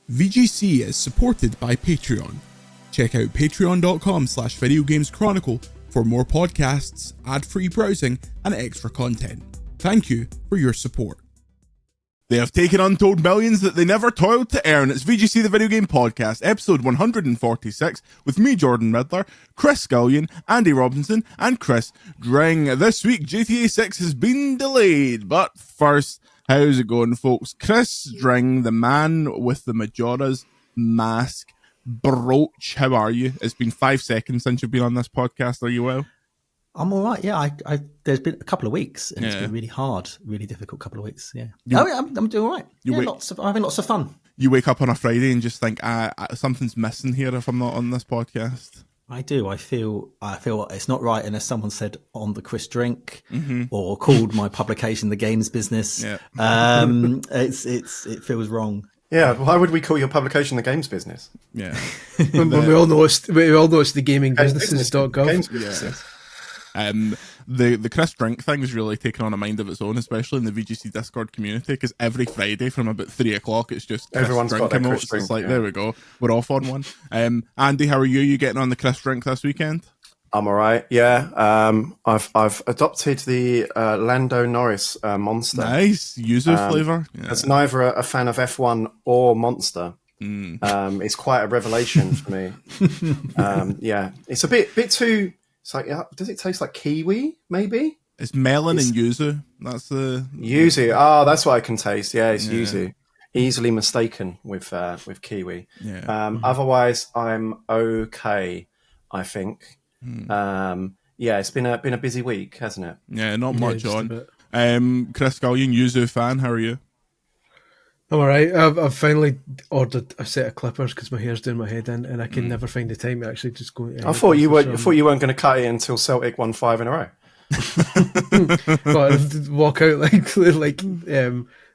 VGC is supported by Patreon. Check out patreon.com/videogameschronicle for more podcasts, ad-free browsing, and extra content. Thank you for your support. They have taken untold millions that they never toiled to earn. It's VGC the Video Game Podcast, episode 146, with me, Jordan Riddler, Chris Scullion, Andy Robinson, and Chris Dring. This week, GTA 6 has been delayed, but first, how's it going, folks? Chris Dring, the man with the Majora's Mask brooch. How are you? It's been 5 seconds since you've been on this podcast. Are you well? I'm all right. Yeah, I there's been a couple of weeks, and it's been really hard, really difficult couple of weeks. Yeah, I'm doing all right. I'm having lots of fun. You wake up on a Friday and just think, something's missing here if I'm not on this podcast. I do. I feel it's not right unless someone said on the Chris Drink or called my publication the Games Business. Yeah. It feels wrong. Yeah, why would we call your publication the Games Business? Yeah, we all know it's the gaming businesses.gov. Games Business. The Chris Drink thing is really taken on a mind of its own, especially in the VGC Discord community, because every Friday from about 3 o'clock, it's just Chris everyone's Drink got their emotes. Chris Drink. It's like, there we go, we're off on one. Andy, how are you? You getting on the Chris Drink this weekend? I'm all right. Yeah, I've adopted the Lando Norris Monster. Nice yuzu flavor. Yeah. As neither a fan of F1 or Monster. It's quite a revelation for me. Yeah, it's a bit too. It's like, does it taste like kiwi? Maybe it's melon and yuzu. That's the yuzu. Oh, that's what I can taste. Yeah, it's yuzu. Easily mistaken with kiwi. Yeah. Otherwise, I'm okay. I think. Yeah, it's been a busy week, hasn't it? Yeah, not much on. Chris Scullion, yuzu fan. How are you? I'm alright. I've finally ordered a set of clippers because my hair's doing my head in, and I can never find the time to actually just go. I thought you weren't going to cut it until Celtic won 5 in a row. But I'd walk out like I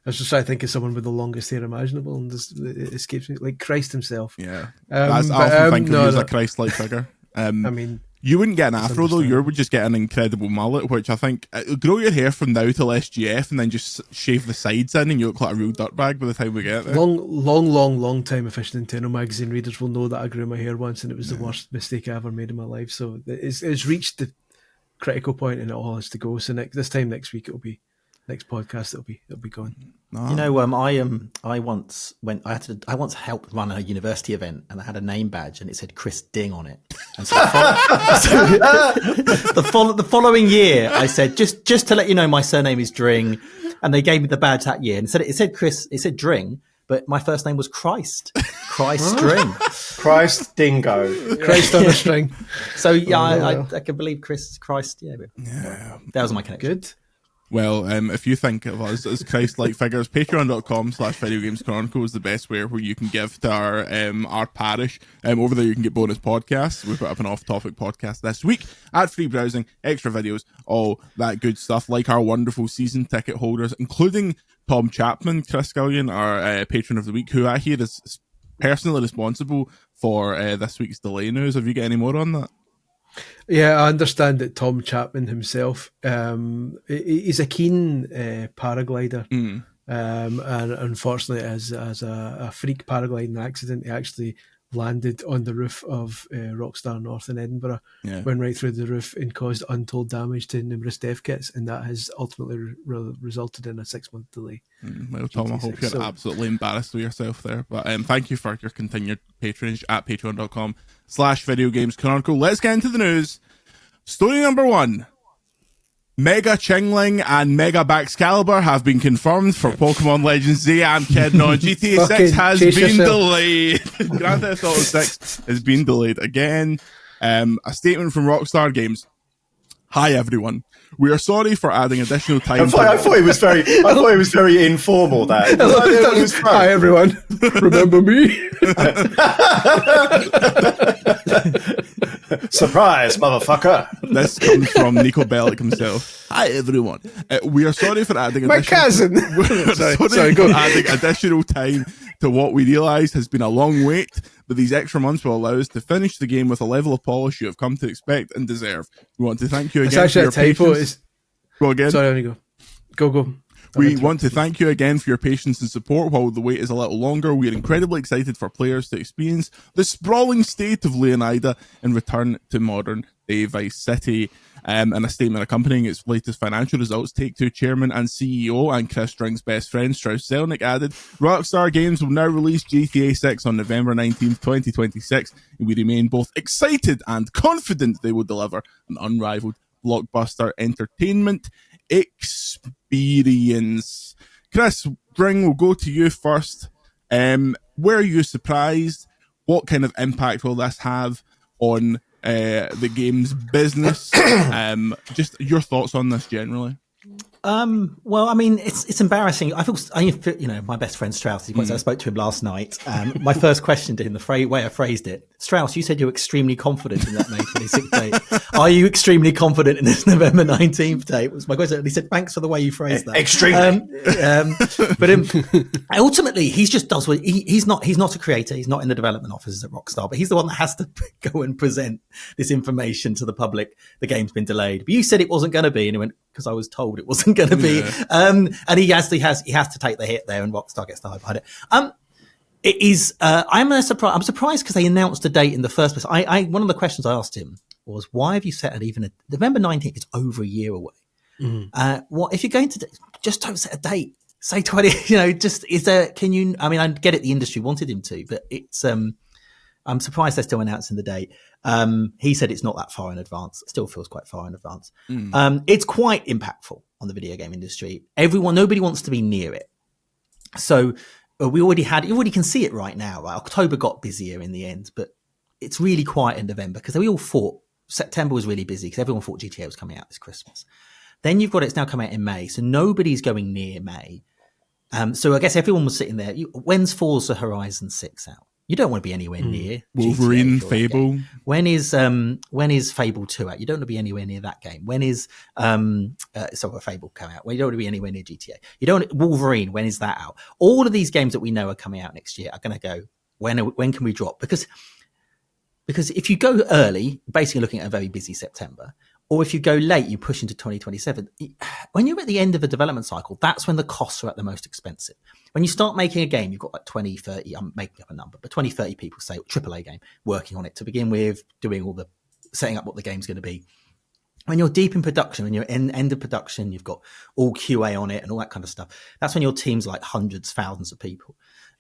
was just trying to think of someone with the longest hair imaginable, and it escapes me, like Christ himself. Yeah, I often think of you as a Christ-like figure. I mean. You wouldn't get an afro though. You would just get an incredible mullet, which I think grow your hair from now till SGF, and then just shave the sides in, and you look like a real dirtbag by the time we get there. Long time official Nintendo magazine readers will know that I grew my hair once, and it was the worst mistake I ever made in my life. So it's reached the critical point, and it all has to go. So this time next week next podcast it'll be gone. No. You know, I once helped run a university event, and I had a name badge, and it said Chris Ding on it. And so, the following year, I said just to let you know, my surname is Dring, and they gave me the badge that year, and it said Chris, it said Dring, but my first name was Christ Dring, Christ Dingo, Christ on a string. So yeah, I can believe Christ. Yeah, that was my connection. Good. Well, if you think of us as Christ-like figures, patreon.com/videogameschronicle is the best way where you can give to our parish. Over there you can get bonus podcasts. We put up an off-topic podcast this week, ad-free browsing, extra videos, all that good stuff, like our wonderful season ticket holders, including Tom Chapman, Chris Scullion, our patron of the week, who I hear is personally responsible for this week's delay news. Have you got any more on that? Yeah, I understand that Tom Chapman himself, he's a keen paraglider, and unfortunately, as a freak paragliding accident, he actually landed on the roof of Rockstar North in Edinburgh, went right through the roof and caused untold damage to numerous dev kits, and that has ultimately resulted in a 6-month delay. Well, Tom, I hope you're absolutely embarrassed with yourself there, but thank you for your continued patronage at patreon.com/videogameschronicle. Let's get into the news. Story number 1. Mega Chingling and Mega Baxcalibur have been confirmed for Pokemon Legends Z. I'm kidding on. GTA 6 has been delayed. Grand Theft Auto 6 has been delayed again. A statement from Rockstar Games. Hi everyone. We are sorry for adding additional time. I thought it was very informal. That was hi everyone. Remember me? Surprise, motherfucker! This comes from Nico Bellic himself. Hi everyone. We are sorry for adding my cousin. Sorry, go. Adding additional time to what we realise has been a long wait, but these extra months will allow us to finish the game with a level of polish you have come to expect and deserve. We want to thank you again. It's actually for your a typo. Go again. Sorry, go. We want to thank you again for your patience and support while the wait is a little longer. We are incredibly excited for players to experience the sprawling state of Leonida and return to modern day Vice City. And a statement accompanying its latest financial results, Take-Two chairman and CEO and Chris Dring's best friend Strauss Zelnick added, Rockstar Games will now release GTA 6 on November 19th, 2026, and we remain both excited and confident they will deliver an unrivaled blockbuster entertainment experience. Chris Dring, we'll go to you first. Were you surprised? What kind of impact will this have on the game's business? Just your thoughts on this generally. Well, I mean, it's embarrassing. I feel, my best friend Strauss, I spoke to him last night. My first question to him, the way I phrased it, Strauss, you said you're extremely confident in that May 26th date. Are you extremely confident in this November 19th date? Was my question. And he said, thanks for the way you phrased that. Extremely. But ultimately, he just does what he's not a creator. He's not in the development offices at Rockstar, but he's the one that has to go and present this information to the public. The game's been delayed. But you said it wasn't going to be. And he went, because I was told it wasn't going to be. And he has to take the hit there, and Rockstar gets the hype behind it. It is. I'm surprised because they announced a date in the first place. One of the questions I asked him was, why have you set it even November 19th? It's over a year away. What if you're going to just don't set a date? Say 20. Just is there? Can you? I mean, I get it. The industry wanted him to, but it's. I'm surprised they're still announcing the date. He said it's not that far in advance. It still feels quite far in advance. It's quite impactful on the video game industry. Nobody wants to be near it. So you already can see it right now. Right? October got busier in the end, but it's really quiet in November because we all thought September was really busy because everyone thought GTA was coming out this Christmas. Then you've got it's now coming out in May. So nobody's going near May. So I guess everyone was sitting there. When's Forza Horizon 6 out? You don't want to be anywhere near Wolverine, Fable. When is Fable 2 out? You don't want to be anywhere near that game. When is Fable come out? Well, you don't want to be anywhere near GTA. You don't Wolverine. When is that out? All of these games that we know are coming out next year are going to go. When can we drop? Because if you go early, basically looking at a very busy September, or if you go late, you push into 2027. When you're at the end of a development cycle, that's when the costs are at the most expensive. When you start making a game, you've got like 20, 30, I'm making up a number, but 20, 30 people, say, AAA game, working on it to begin with, doing all the setting up what the game's going to be. When you're deep in production, when you're end of production, you've got all QA on it and all that kind of stuff. That's when your team's like hundreds, thousands of people.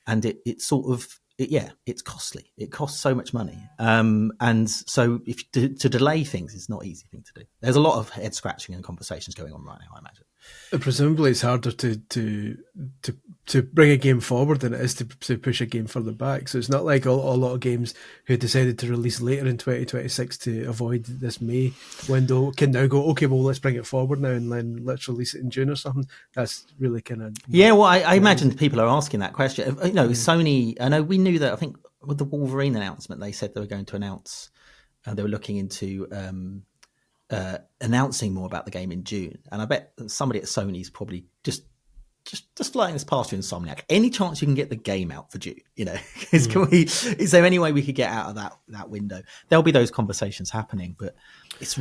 And it's costly. It costs so much money. And so to delay things is not an easy thing to do. There's a lot of head scratching and conversations going on right now, I imagine. Presumably it's harder to bring a game forward than it is to push a game further back. So it's not like a lot of games who decided to release later in 2026 to avoid this May window can now go, okay, well, let's bring it forward now and then let's release it in June or something. That's really kind of... Yeah, well, I imagine people are asking that question. Sony, I know we knew that, I think with the Wolverine announcement, they said they were going to announce, they were looking into... announcing more about the game in June, and I bet somebody at Sony's probably just flying this past you, Insomniac. Any chance you can get the game out for June? Is there any way we could get out of that window? There'll be those conversations happening, but it's.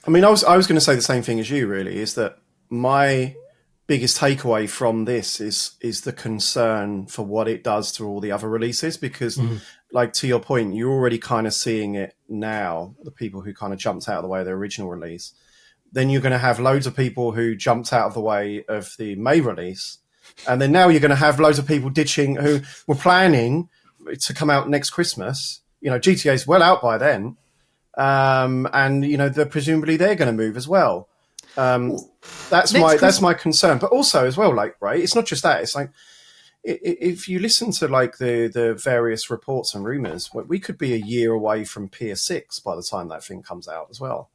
I mean, I was going to say the same thing as you. Really, is that my biggest takeaway from this is the concern for what it does to all the other releases, because like to your point, you're already kind of seeing it now, the people who kind of jumped out of the way of the original release. Then you're going to have loads of people who jumped out of the way of the May release. And then now you're going to have loads of people ditching who were planning to come out next Christmas. GTA's well out by then. And presumably they're going to move as well. That's my concern. But also as well, like, right, it's not just that. It's like, if you listen to like the various reports and rumors, we could be a year away from PS6 by the time that thing comes out as well.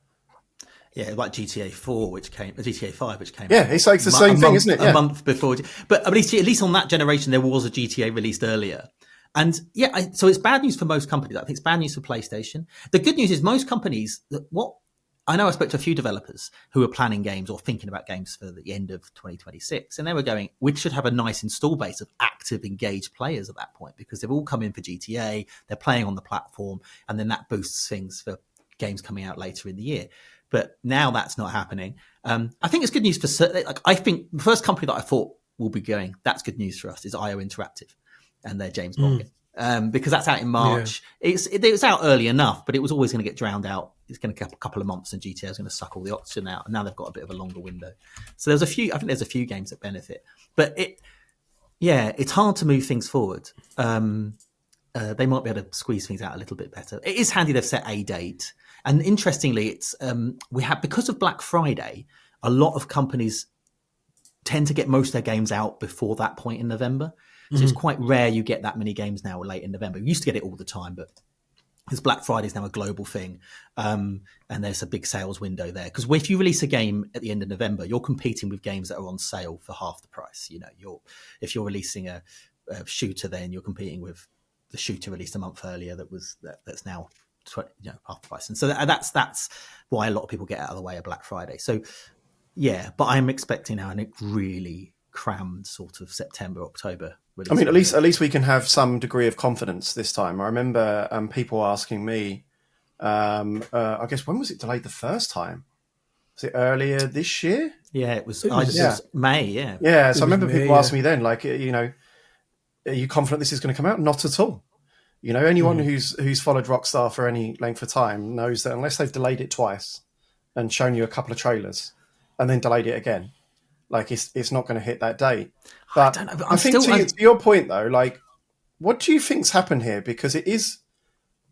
Yeah, like GTA 4, GTA 5, which came out. Yeah, it's like the same thing, isn't it? Yeah. A month before. But at least on that generation, there was a GTA released earlier. And yeah, so it's bad news for most companies. I think it's bad news for PlayStation. The good news is most companies, I know I spoke to a few developers who were planning games or thinking about games for the end of 2026. And they were going, we should have a nice install base of active, engaged players at that point, because they've all come in for GTA, they're playing on the platform, and then that boosts things for games coming out later in the year. But now that's not happening. I think it's good news for certain. Like, I think the first company that I thought will be going, that's good news for us, is IO Interactive and their James Bond game. Because that's out in March. Yeah. It was out early enough, but it was always going to get drowned out. It's going to take a couple of months, and GTA is going to suck all the oxygen out. And now they've got a bit of a longer window. So I think there's a few games that benefit. But it's hard to move things forward. They might be able to squeeze things out a little bit better. It is handy they've set a date. And interestingly, it's because of Black Friday, a lot of companies tend to get most of their games out before that point in November. So it's quite rare you get that many games now late in November. We used to get it all the time, but because Black Friday is now a global thing, and there's a big sales window there. Because if you release a game at the end of November, you're competing with games that are on sale for half the price. If you're releasing a shooter, then you're competing with the shooter released a month earlier that's now half the price. And so that's why a lot of people get out of the way of Black Friday. So yeah, but I'm expecting now a really crammed sort of September, October release. I mean, at least we can have some degree of confidence this time. I remember people asking me, I guess, when was it delayed the first time? Was it earlier this year? Yeah, it was May, yeah. Yeah, so I remember people asking me then, like, are you confident this is going to come out? Not at all. Anyone who's followed Rockstar for any length of time knows that unless they've delayed it twice and shown you a couple of trailers and then delayed it again, like it's not going to hit that date. But I don't know, I think to your point though, like, what do you think's happened here? Because it is,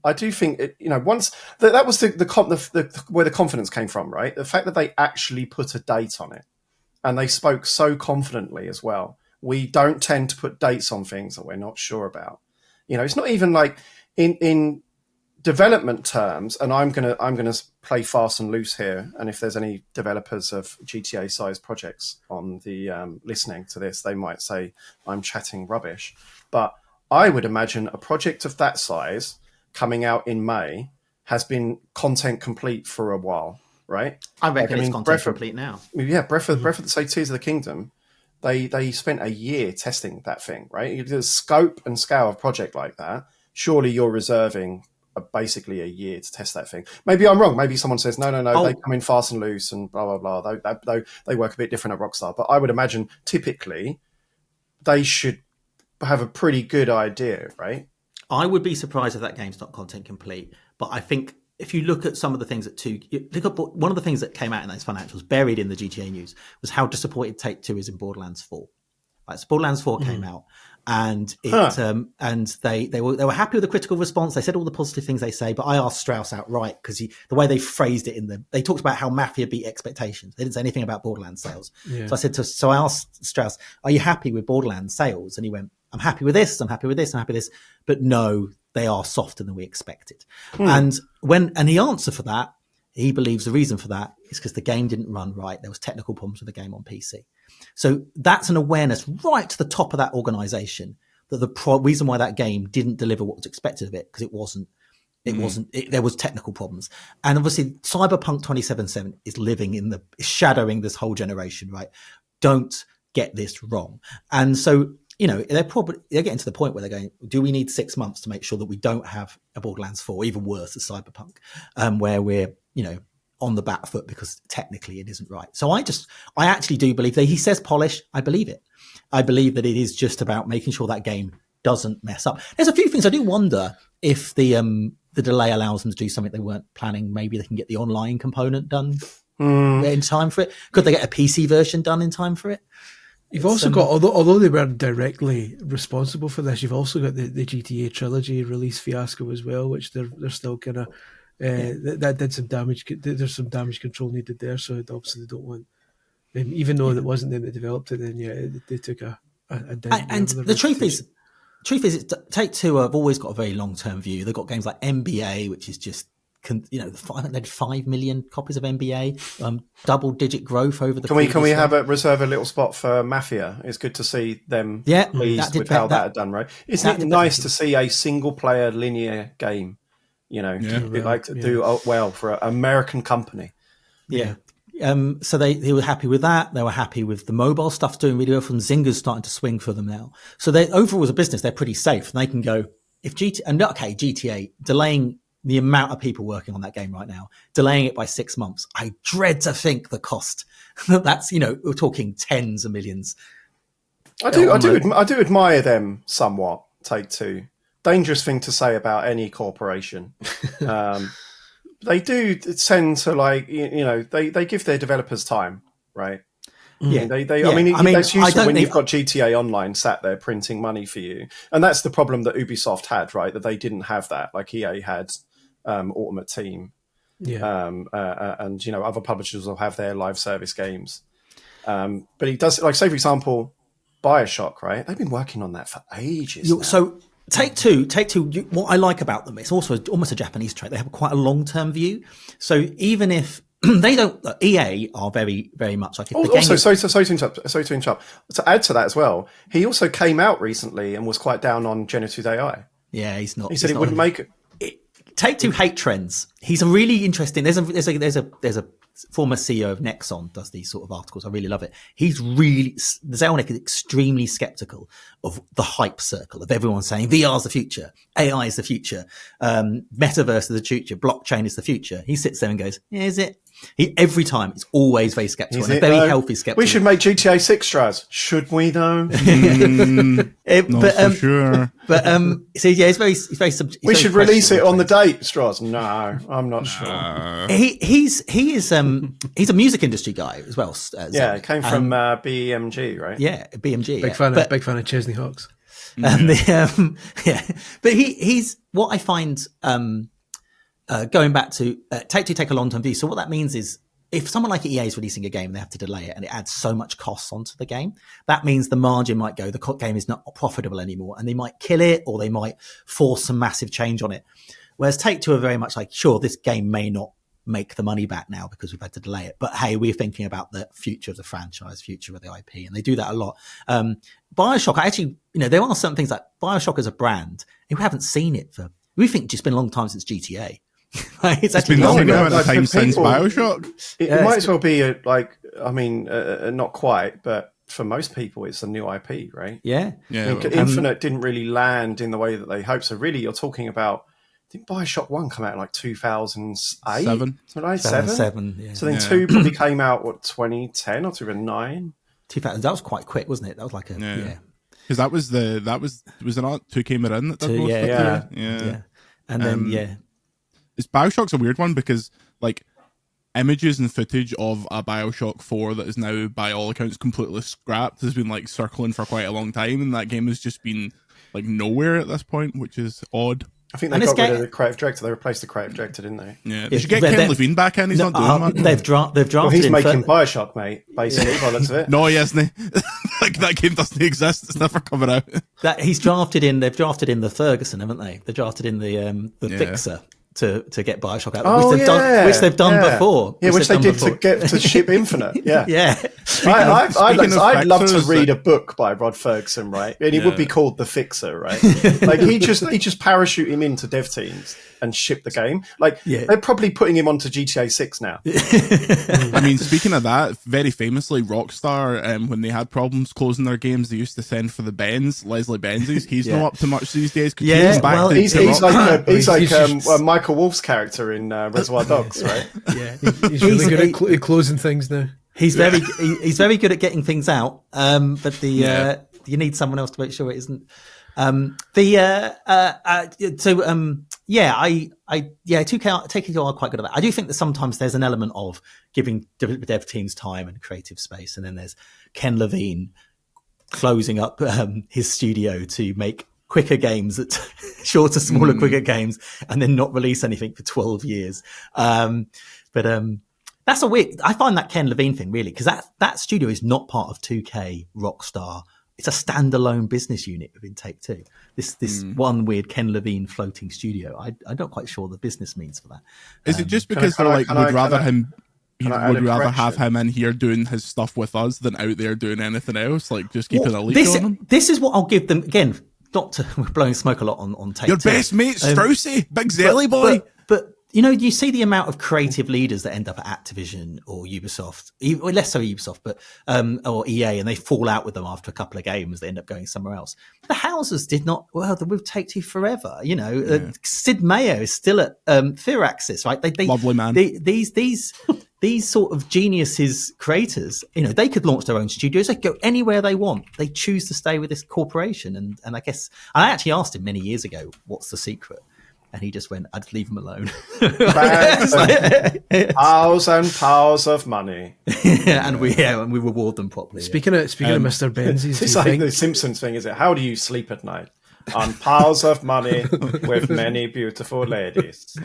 I do think once that was the where the confidence came from, right? The fact that they actually put a date on it and they spoke so confidently as well. We don't tend to put dates on things that we're not sure about. It's not even like in development terms, and I'm gonna play fast and loose here. And if there's any developers of GTA-sized projects on the listening to this, they might say I'm chatting rubbish. But I would imagine a project of that size coming out in May has been content complete for a while, right? I reckon it's content complete now. Yeah, Breath of Tears of the Kingdom. They spent a year testing that thing, right? The scope and scale of a project like that, surely you're reserving basically a year to test that thing. Maybe I'm wrong. Maybe someone says, no, they come in fast and loose and blah, blah, blah. They work a bit different at Rockstar. But I would imagine typically they should have a pretty good idea, right? I would be surprised if that game's not content complete. But I think if you look at some of the things one of the things that came out in those financials, buried in the GTA news, was how disappointed Take-Two is in Borderlands 4. Right, so Borderlands 4 came out, and and they were happy with the critical response. They said all the positive things they say, but I asked Strauss outright because the way they phrased it they talked about how Mafia beat expectations. They didn't say anything about Borderlands sales. Yeah. So I asked Strauss, "Are you happy with Borderlands sales?" And he went, "I'm happy with this. I'm happy with this. I'm happy with this." But no, they are softer than we expected. And he answered for that. He believes the reason for that is because the game didn't run right. There was technical problems with the game on PC. So that's an awareness right to the top of that organization that the reason why that game didn't deliver what was expected of it, because there was technical problems. And obviously Cyberpunk 2077 is shadowing this whole generation, right? Don't get this wrong. And so, they're getting to the point where they're going, do we need 6 months to make sure that we don't have a Borderlands 4, even worse, a Cyberpunk, where we're, on the back foot because technically it isn't right. So I actually do believe that he says polish. I believe it. I believe that it is just about making sure that game doesn't mess up. There's a few things I do wonder if the delay allows them to do something they weren't planning. Maybe they can get the online component done in time for it. Could they get a PC version done in time for it? You've also got, although they weren't directly responsible for this, you've also got the GTA trilogy release fiasco as well, which they're still kind of that did some damage. There's some damage control needed there, so obviously they don't want, even though it wasn't them that developed it. Then they took a dent. And the truth is, Take-Two have always got a very long term view. They've got games like NBA, which is just I think they had 5 million copies of NBA, double-digit growth over the. Can we reserve a little spot for Mafia? It's good to see them pleased with how that had done, right? Isn't it nice to see a single-player linear game? Do well for an American company. Yeah. So they were happy with that. They were happy with the mobile stuff doing really well for them. Zynga's starting to swing for them now. So they overall as a business, they're pretty safe, and they can go if GTA delaying the amount of people working on that game right now, delaying it by 6 months. I dread to think the cost. That's, we're talking tens of millions. I do admire them somewhat. Take-Two. Dangerous thing to say about any corporation. They do tend to they give their developers time, right? Yeah, that's useful when you've got GTA Online sat there printing money for you, and that's the problem that Ubisoft had, right? That they didn't have that. Like EA had Ultimate Team, and other publishers will have their live service games. But he does, like, say for example, BioShock, right? They've been working on that for ages. So Take-Two, what I like about them, it's also almost a Japanese trait. They have quite a long-term view. So even if they don't, EA are very, very much like... Sorry to interrupt. To add to that as well, he also came out recently and was quite down on generative AI. Yeah, he's not. He said he wouldn't make it. Take-Two hate trends. He's a really interesting... There's a former CEO of Nexon does these sort of articles. I really love it. Zelnick is extremely skeptical of the hype circle of everyone saying VR is the future, AI is the future, metaverse is the future, blockchain is the future. He sits there and goes, yeah, is it? Every time it's always very skeptical, and a very healthy skeptical. We should make GTA 6, Straz. Should we though? Not for sure. But so yeah, it's very we should release it on the date, Straz. No, I'm not sure. He's a music industry guy as well. It came from BMG, right? Yeah, BMG. Big fan of Chesney Hawks. But he's what I find. Going back to Take-Two take a long-term view. So what that means is if someone like EA is releasing a game, they have to delay it and it adds so much costs onto the game. That means the margin might go, the game is not profitable anymore, and they might kill it or they might force some massive change on it. Whereas Take-Two are very much like, sure, this game may not make the money back now because we've had to delay it, but hey, we're thinking about the future of the franchise, future of the IP, and they do that a lot. BioShock, there are certain things like BioShock as a brand, we haven't seen it we think it's been a long time since GTA. It's been long amount of time since BioShock. It might as well be not quite, but for most people, it's a new IP, right? Yeah. Infinite didn't really land in the way that they hoped. So really, you're talking about. I think BioShock 1 came out in like 2008? 7. Yeah. So then 2 probably came out, 2010 or 2009? 2000. That was quite quick, wasn't it? That was like Because was it not 2 came in that did most of it? Yeah. And then, It's BioShock's a weird one because, like, images and footage of a BioShock 4 that is now, by all accounts, completely scrapped has been, like, circling for quite a long time, and that game has just been, like, nowhere at this point, which is odd. I think they got rid of the creative director. They replaced the creative director, didn't they? Yeah, they should get Ken Levine back in. He's not doing much. They've drafted. Well, he's making BioShock, mate. Basically, by the looks of it. No, he isn't. Like, that game doesn't exist. It's never coming out. They've drafted in the Ferguson, haven't they? They drafted in the Fixer to get BioShock out, which they've done before. Yeah, which they did to ship Infinite. Yeah, yeah. I'd love to read a book by Rod Ferguson, right? And it would be called The Fixer, right? Like he just parachute him into dev teams and ship the game. Like they're probably putting him onto GTA 6 now. I mean, speaking of that, very famously, Rockstar, when they had problems closing their games, they used to send for the Benz, Leslie Benzies. He's not up to much these days. He's like Michael Wolff's character in Reservoir Dogs, right? Yeah, he's really good at closing things now. He's very good at getting things out, but you need someone else to make sure it isn't. Take-Two are quite good at that. I do think that sometimes there's an element of giving dev teams time and creative space, and then there's Ken Levine closing up his studio to make quicker games, shorter, smaller, quicker games, and then not release anything for 12 years. That's a weird. I find that Ken Levine thing really, because that studio is not part of 2K, Rockstar. It's a standalone business unit within Take-Two. This one weird Ken Levine floating studio. I'm not quite sure the business means for that. Is it just because they're like, would rather have him in here doing his stuff with us than out there doing anything else? Like, just keeping a leash on him? This is what I'll give them. Again, we're blowing smoke a lot on Take-Two. Your best mate, Straussy, big Zelly boy. But you see the amount of creative leaders that end up at Activision or Ubisoft, or less so Ubisoft, but or EA, and they fall out with them after a couple of games. They end up going somewhere else. The Housers did not. Well, they would take Two forever. Sid Meier is still at Firaxis, right? Lovely man. These sort of geniuses, creators, they could launch their own studios. They could go anywhere they want. They choose to stay with this corporation. And I guess I actually asked him many years ago, what's the secret? And he just went, I'd leave him alone. Piles and piles of money. and we reward them properly. Speaking of Mr. Benzies, it's like the Simpsons thing, is it? How do you sleep at night? On piles of money with many beautiful ladies.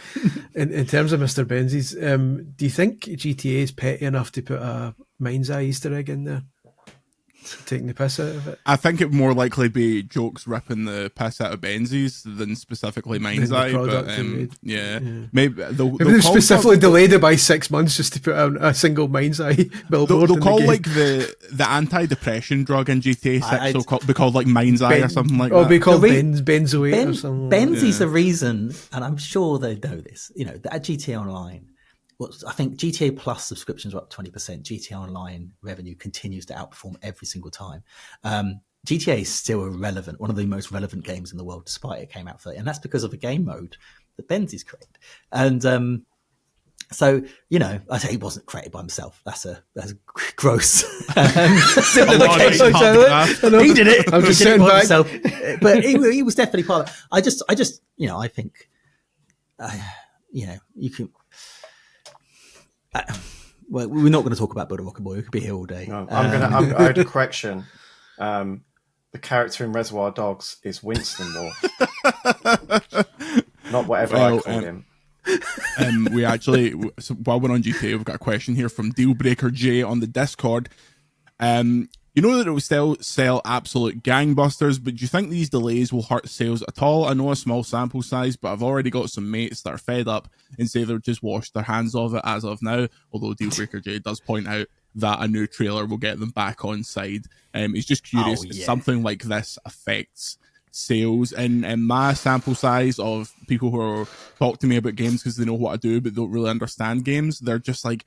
In terms of Mr. Benzies, do you think GTA is petty enough to put a Mind's Eye Easter egg in there? Taking the piss out of it? I think it would more likely be jokes ripping the piss out of Benzies than specifically Mind's Eye. But yeah, maybe they've specifically delayed it by 6 months just to put out a single Mind's Eye billboard. They'll call like the anti-depression drug in GTA 6 will be called like Mind's Eye or something like that. Or be called Benzoate or something. Benzie's the reason, and I'm sure they know this. At GTA Online. I think GTA Plus subscriptions are up 20%. GTA Online revenue continues to outperform every single time. GTA is still one of the most relevant games in the world, despite it came out 30. And that's because of a game mode that Benzies created. And so, I say he wasn't created by himself. That's gross. He did it. I'm just sitting back. Himself. But he was definitely part of it. I just, I think, you can... well, we're not going to talk about Builder Rocket Boy. We could be here all day. No, I had a correction. The character in Reservoir Dogs is Winston Moore, not whatever I called him. We actually, while we're on GTA, we've got a question here from Dealbreaker J on the Discord. You know that it will still sell absolute gangbusters, but do you think these delays will hurt sales at all? I know a small sample size, but I've already got some mates that are fed up and say they've just washed their hands of it as of now, although Dealbreaker J does point out that a new trailer will get them back on side. He's just curious if something like this affects sales. And my sample size of people who talk to me about games because they know what I do but don't really understand games, they're just like,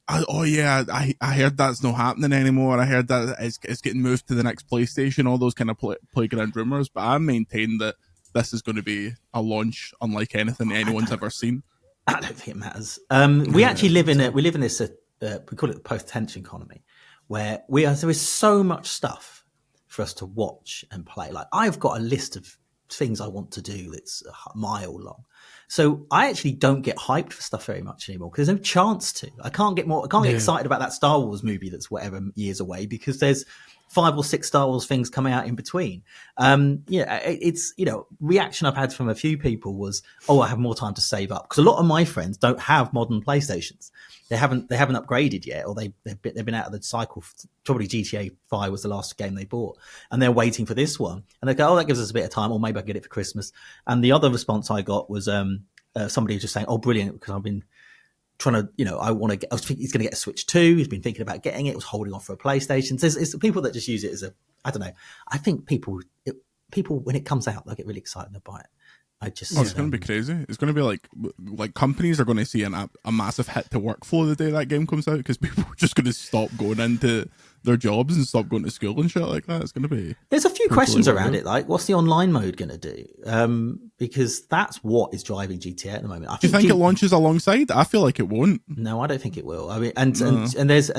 oh yeah, I heard that's not happening anymore. I heard that it's getting moved to the next PlayStation, all those kind of playground rumors. But I maintain that this is going to be a launch unlike anything anyone's ever seen. I don't think it matters. We actually live in this we call it the post-tension economy, where there is so much stuff for us to watch and play. Like I've got a list of things I want to do that's a mile long. So I actually don't get hyped for stuff very much anymore because there's no chance to. I can't get excited about that Star Wars movie that's whatever years away because there's 5 or 6 Star Wars things coming out in between. It's reaction I've had from a few people was, I have more time to save up because a lot of my friends don't have modern PlayStations. They haven't upgraded yet, or they've been out of the cycle. Probably GTA 5 was the last game they bought, and they're waiting for this one. And they go, that gives us a bit of time, or maybe I get it for Christmas. And the other response I got was somebody just saying, brilliant, because I've been trying to, I was thinking he's going to get a Switch 2. He's been thinking about getting it. Was holding on for a PlayStation. So it's people that just use it as I don't know. I think people when it comes out, they'll get really excited and they'll buy it. It's going to be crazy. It's going to be like companies are going to see a massive hit to workflow the day that game comes out because people are just going to stop going into their jobs and stop going to school and shit like that. It's going to be. There's a few questions around it, like what's the online mode going to do? Because that's what is driving GTA at the moment. Do you think it launches alongside? I feel like it won't. No, I don't think it will. I mean, and there's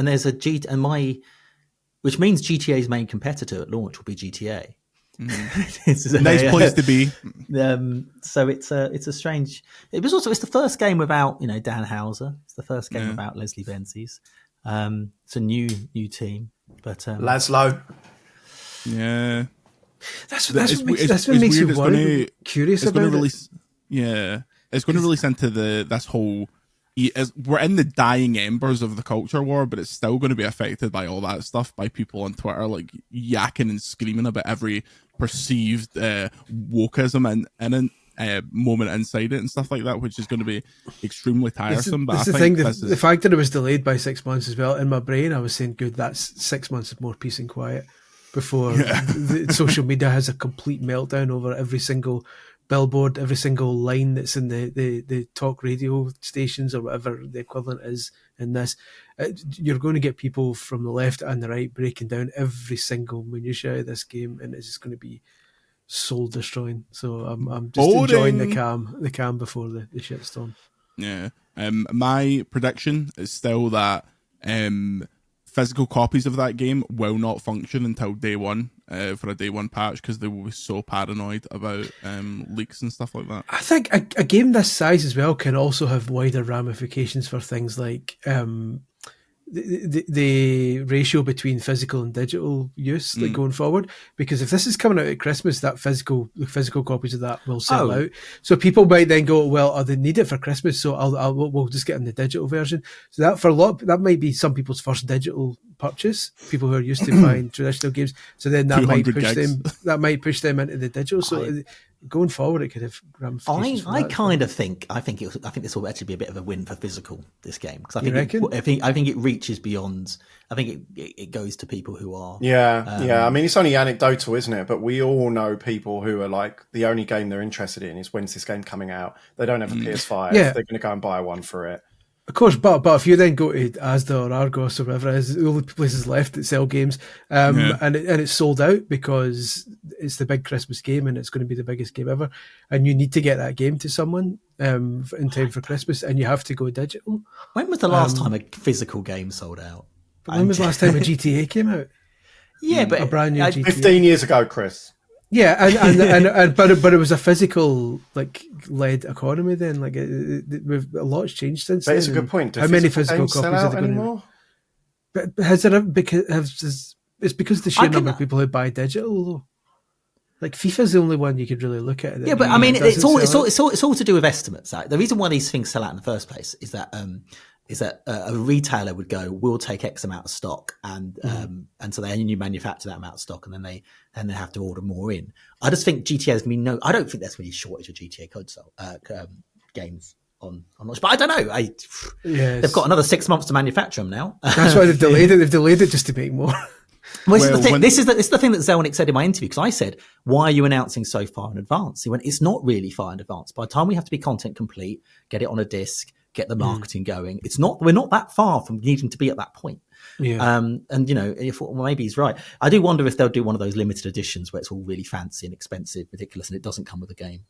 which means GTA's main competitor at launch will be GTA. It's a nice place to be. So it's a strange. It's the first game without Dan Houser. It's the first game without Leslie Benzies. It's a new team, but Laszlo. Yeah, that's what makes you worried. Curious about it. It's going to release into this whole. We're in the dying embers of the culture war, but it's still going to be affected by all that stuff, by people on Twitter like yakking and screaming about every perceived wokeism and moment inside it and stuff like that, which is going to be extremely tiresome. That's the thing. The fact that it was delayed by 6 months as well. In my brain, I was saying, "Good, that's 6 months of more peace and quiet." Before the social media has a complete meltdown over every single billboard, every single line that's in the talk radio stations or whatever the equivalent is in this, you're going to get people from the left and the right breaking down every single minutiae of this game, and it's just going to be soul destroying. So I'm just enjoying the calm before the shitstorm. Yeah. My prediction is still that physical copies of that game will not function until day one, for a day one patch, because they will be so paranoid about leaks and stuff like that. I think a game this size as well can also have wider ramifications for things like the ratio between physical and digital use like going forward, because if this is coming out at Christmas, the physical copies of that will sell out. So people might then go, well, they need it for Christmas, so we'll just get in the digital version. So that for a lot, that might be some people's first digital purchase, people who are used to buying traditional games. So then that might push them into the digital. So going forward, it could have ramifications. I think this will actually be a bit of a win for physical, this game, because I think it reaches beyond. I think it goes to people who are I mean, it's only anecdotal, isn't it? But we all know people who are like, the only game they're interested in is when's this game coming out. They don't have a PS5. They're going to go and buy one for it. Of course, but if you then go to Asda or Argos or whatever it is, the only places left that sell games, and it's sold out because it's the big Christmas game and it's going to be the biggest game ever, and you need to get that game to someone in time for Christmas, and you have to go digital. When was the last time a physical game sold out? When was the last time a GTA came out? Yeah, but a brand new GTA. 15 years ago, Chris. Yeah, and but it was a physical led economy then. Like a lot's changed since. But it's a good point. How many physical copies are there anymore? But has there it's because the sheer number of people who buy digital though. Like FIFA's the only one you could really look at. Yeah, but I mean, it's all to do with estimates. Right? The reason why these things sell out in the first place is that a retailer would go, we'll take X amount of stock, and so they only manufacture that amount of stock, and then they have to order more in. I just think GTA is going to be I don't think there's going to be a shortage of GTA games on launch, but I don't know. They've got another 6 months to manufacture them now. That's why they've delayed it. They've delayed it just to make more. Well, this is the thing that Zelnick said in my interview, because I said, why are you announcing so far in advance? He went, it's not really far in advance. By the time we have to be content complete, get it on a disc, get the marketing going, we're not that far from needing to be at that point. Yeah. And maybe he's right. I do wonder if they'll do one of those limited editions where it's all really fancy and expensive, ridiculous, and it doesn't come with a game.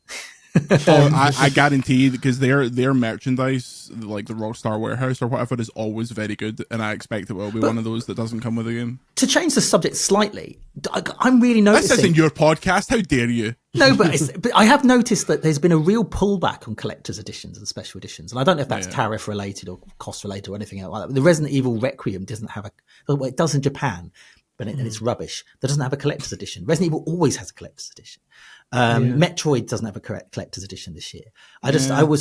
I guarantee, because their merchandise, like the Rockstar Warehouse or whatever, is always very good, and I expect it will be one of those that doesn't come with a game. To change the subject slightly, I'm really noticing. This isn't your podcast. How dare you? No, but I have noticed that there's been a real pullback on collector's editions and special editions, and I don't know if that's tariff related or cost related or anything else like that. The Resident Evil Requiem doesn't have it does in Japan, but it's rubbish. That doesn't have a collector's edition. Resident Evil always has a collector's edition. Metroid doesn't have a collector's edition this year. I don't know.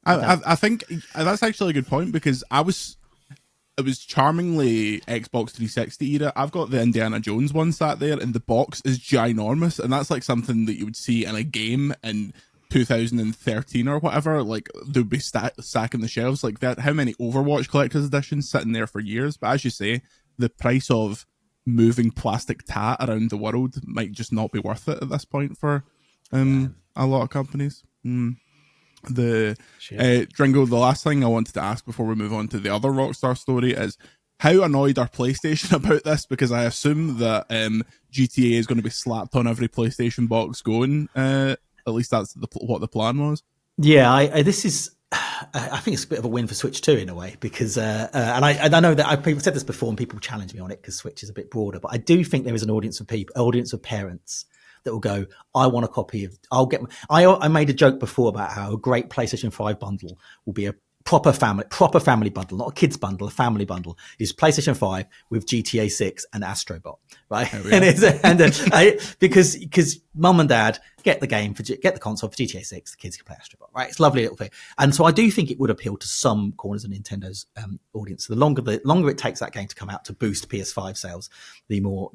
I think that's actually a good point, because it was charmingly Xbox 360 era. I've got the Indiana Jones one sat there, and the box is ginormous, and that's like something that you would see in a game in 2013 or whatever. Like, they'd be stacking the shelves like that. How many Overwatch collector's editions sitting there for years? But as you say, the price of moving plastic tat around the world might just not be worth it at this point for a lot of companies. Dringo, the last thing I wanted to ask before we move on to the other Rockstar story is, how annoyed are PlayStation about this? Because I assume that GTA is going to be slapped on every PlayStation box going. At least that's what the plan was. Yeah, I think it's a bit of a win for Switch 2 in a way, because and I know that I've said this before and people challenge me on it because Switch is a bit broader, but I do think there is an audience of parents that will go, I want a copy of. I made a joke before about how a great PlayStation 5 bundle will be a proper family bundle, not a kids bundle, a family bundle, is PlayStation 5 with GTA 6 and Astrobot, right? Because mum and dad get the console for GTA 6, the kids can play Astrobot, right? It's a lovely little thing, and so I do think it would appeal to some corners of Nintendo's audience. The longer it takes that game to come out to boost PS5 sales, the more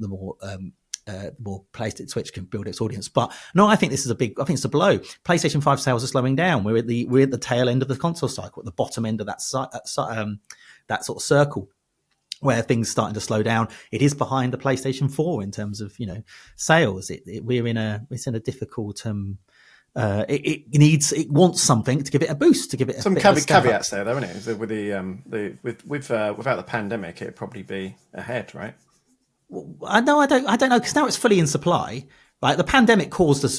PlayStation Switch can build its audience. But no, I think it's a blow. PlayStation 5 sales are slowing down. We're at the tail end of the console cycle, at the bottom end of that sort of circle. where things starting to slow down. It is behind the PlayStation 4 in terms of, sales. It's in a difficult, it wants something to give it a boost, to give it some caveats there, though, isn't it? With without the pandemic, it'd probably be ahead, right? I don't know, because now it's fully in supply. Right, the pandemic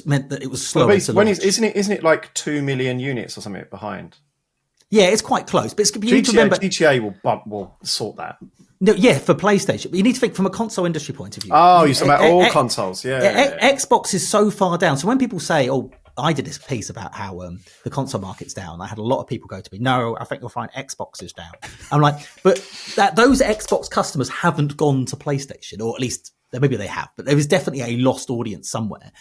meant that it was slower. Isn't it like 2 million units or something behind? Yeah, it's quite close. But you need to remember, GTA will sort that. No, yeah, for PlayStation. But you need to think from a console industry point of view. Oh, you're talking about all consoles. Yeah. Xbox is so far down. So when people say, "Oh, I did this piece about how the console market's down," I had a lot of people go to me, "No, I think you'll find Xbox is down." I'm like, but those Xbox customers haven't gone to PlayStation, or at least maybe they have, but there is definitely a lost audience somewhere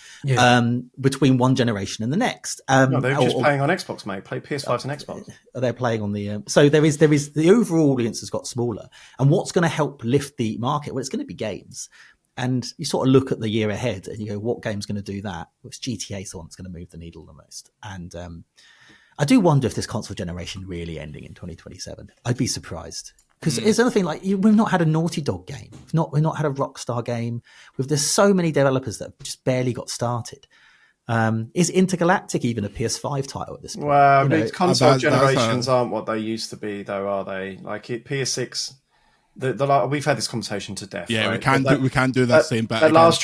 between one generation and the next. No, they're just playing on Xbox, mate. Play PS5s and Xbox. They're playing on the so there is the overall audience has got smaller, and what's going to help lift the market? Well, it's going to be games. And you sort of look at the year ahead and you go, what game's going to do that? Well, it's GTA's the one that's going to move the needle the most. And I do wonder if this console generation really ending in 2027. I'd be surprised. Because it's another thing, like we've not had a Naughty Dog game. We've not had a Rockstar game. There's so many developers that have just barely got started. Is Intergalactic even a PS5 title at this point? Well, console generations aren't what they used to be, though, are they? Like PS6... we've had this conversation to death. Yeah, right? we can't do that same bit. That last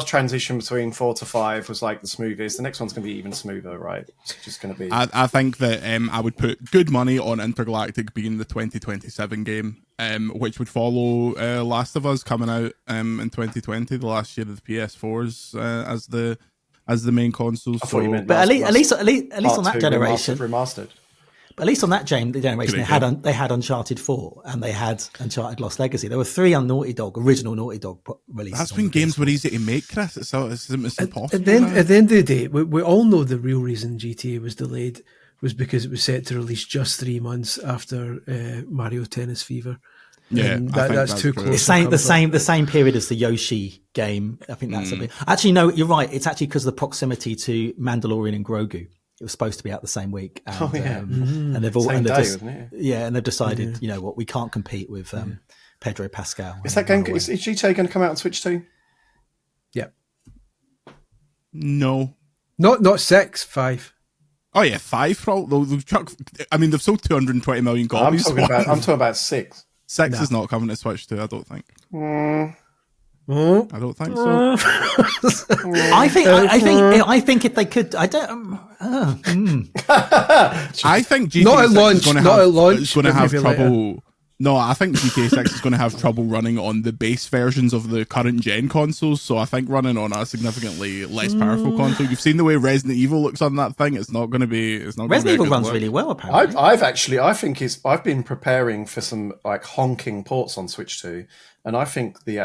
transition between 4 to 5 was like the smoothest. The next one's going to be even smoother, right? It's just going to be. I think that I would put good money on Intergalactic being the 2027 game, which would follow Last of Us coming out in 2020, the last year of the PS4s as the main consoles. I thought you meant but at least on that generation, remastered. But at least on that generation, they had Uncharted 4 and they had Uncharted Lost Legacy. There were 3 original Naughty Dog releases. That's when games were easy to make, Chris. It's impossible. At the end of the day, we all know the real reason GTA was delayed was because it was set to release just 3 months after Mario Tennis Fever. Yeah, that's too close. The same period as the Yoshi game. I think that's a bit. Actually, no, you're right. It's actually because of the proximity to Mandalorian and Grogu. It was supposed to be out the same week, and they've all same day, wasn't it? Yeah, and they've decided, you know what, we can't compete with Pedro Pascal. Is that game? Is GTA going to come out on Switch too? Yeah. No, not 6, 5. Oh yeah, 5. They've sold 220 million copies. I'm talking about 6. 6 is not coming to Switch 2. I don't think. I don't think so. I think if they could, I don't. I think GTA not at 6 launch. is going to have trouble. No, I think GTA 6 is going to have trouble running on the base versions of the current gen consoles. So I think running on a significantly less powerful console. You've seen the way Resident Evil looks on that thing. It's not going to be. It's not. Resident Evil runs really well. Apparently, I've been preparing for some like honking ports on Switch 2. And I think the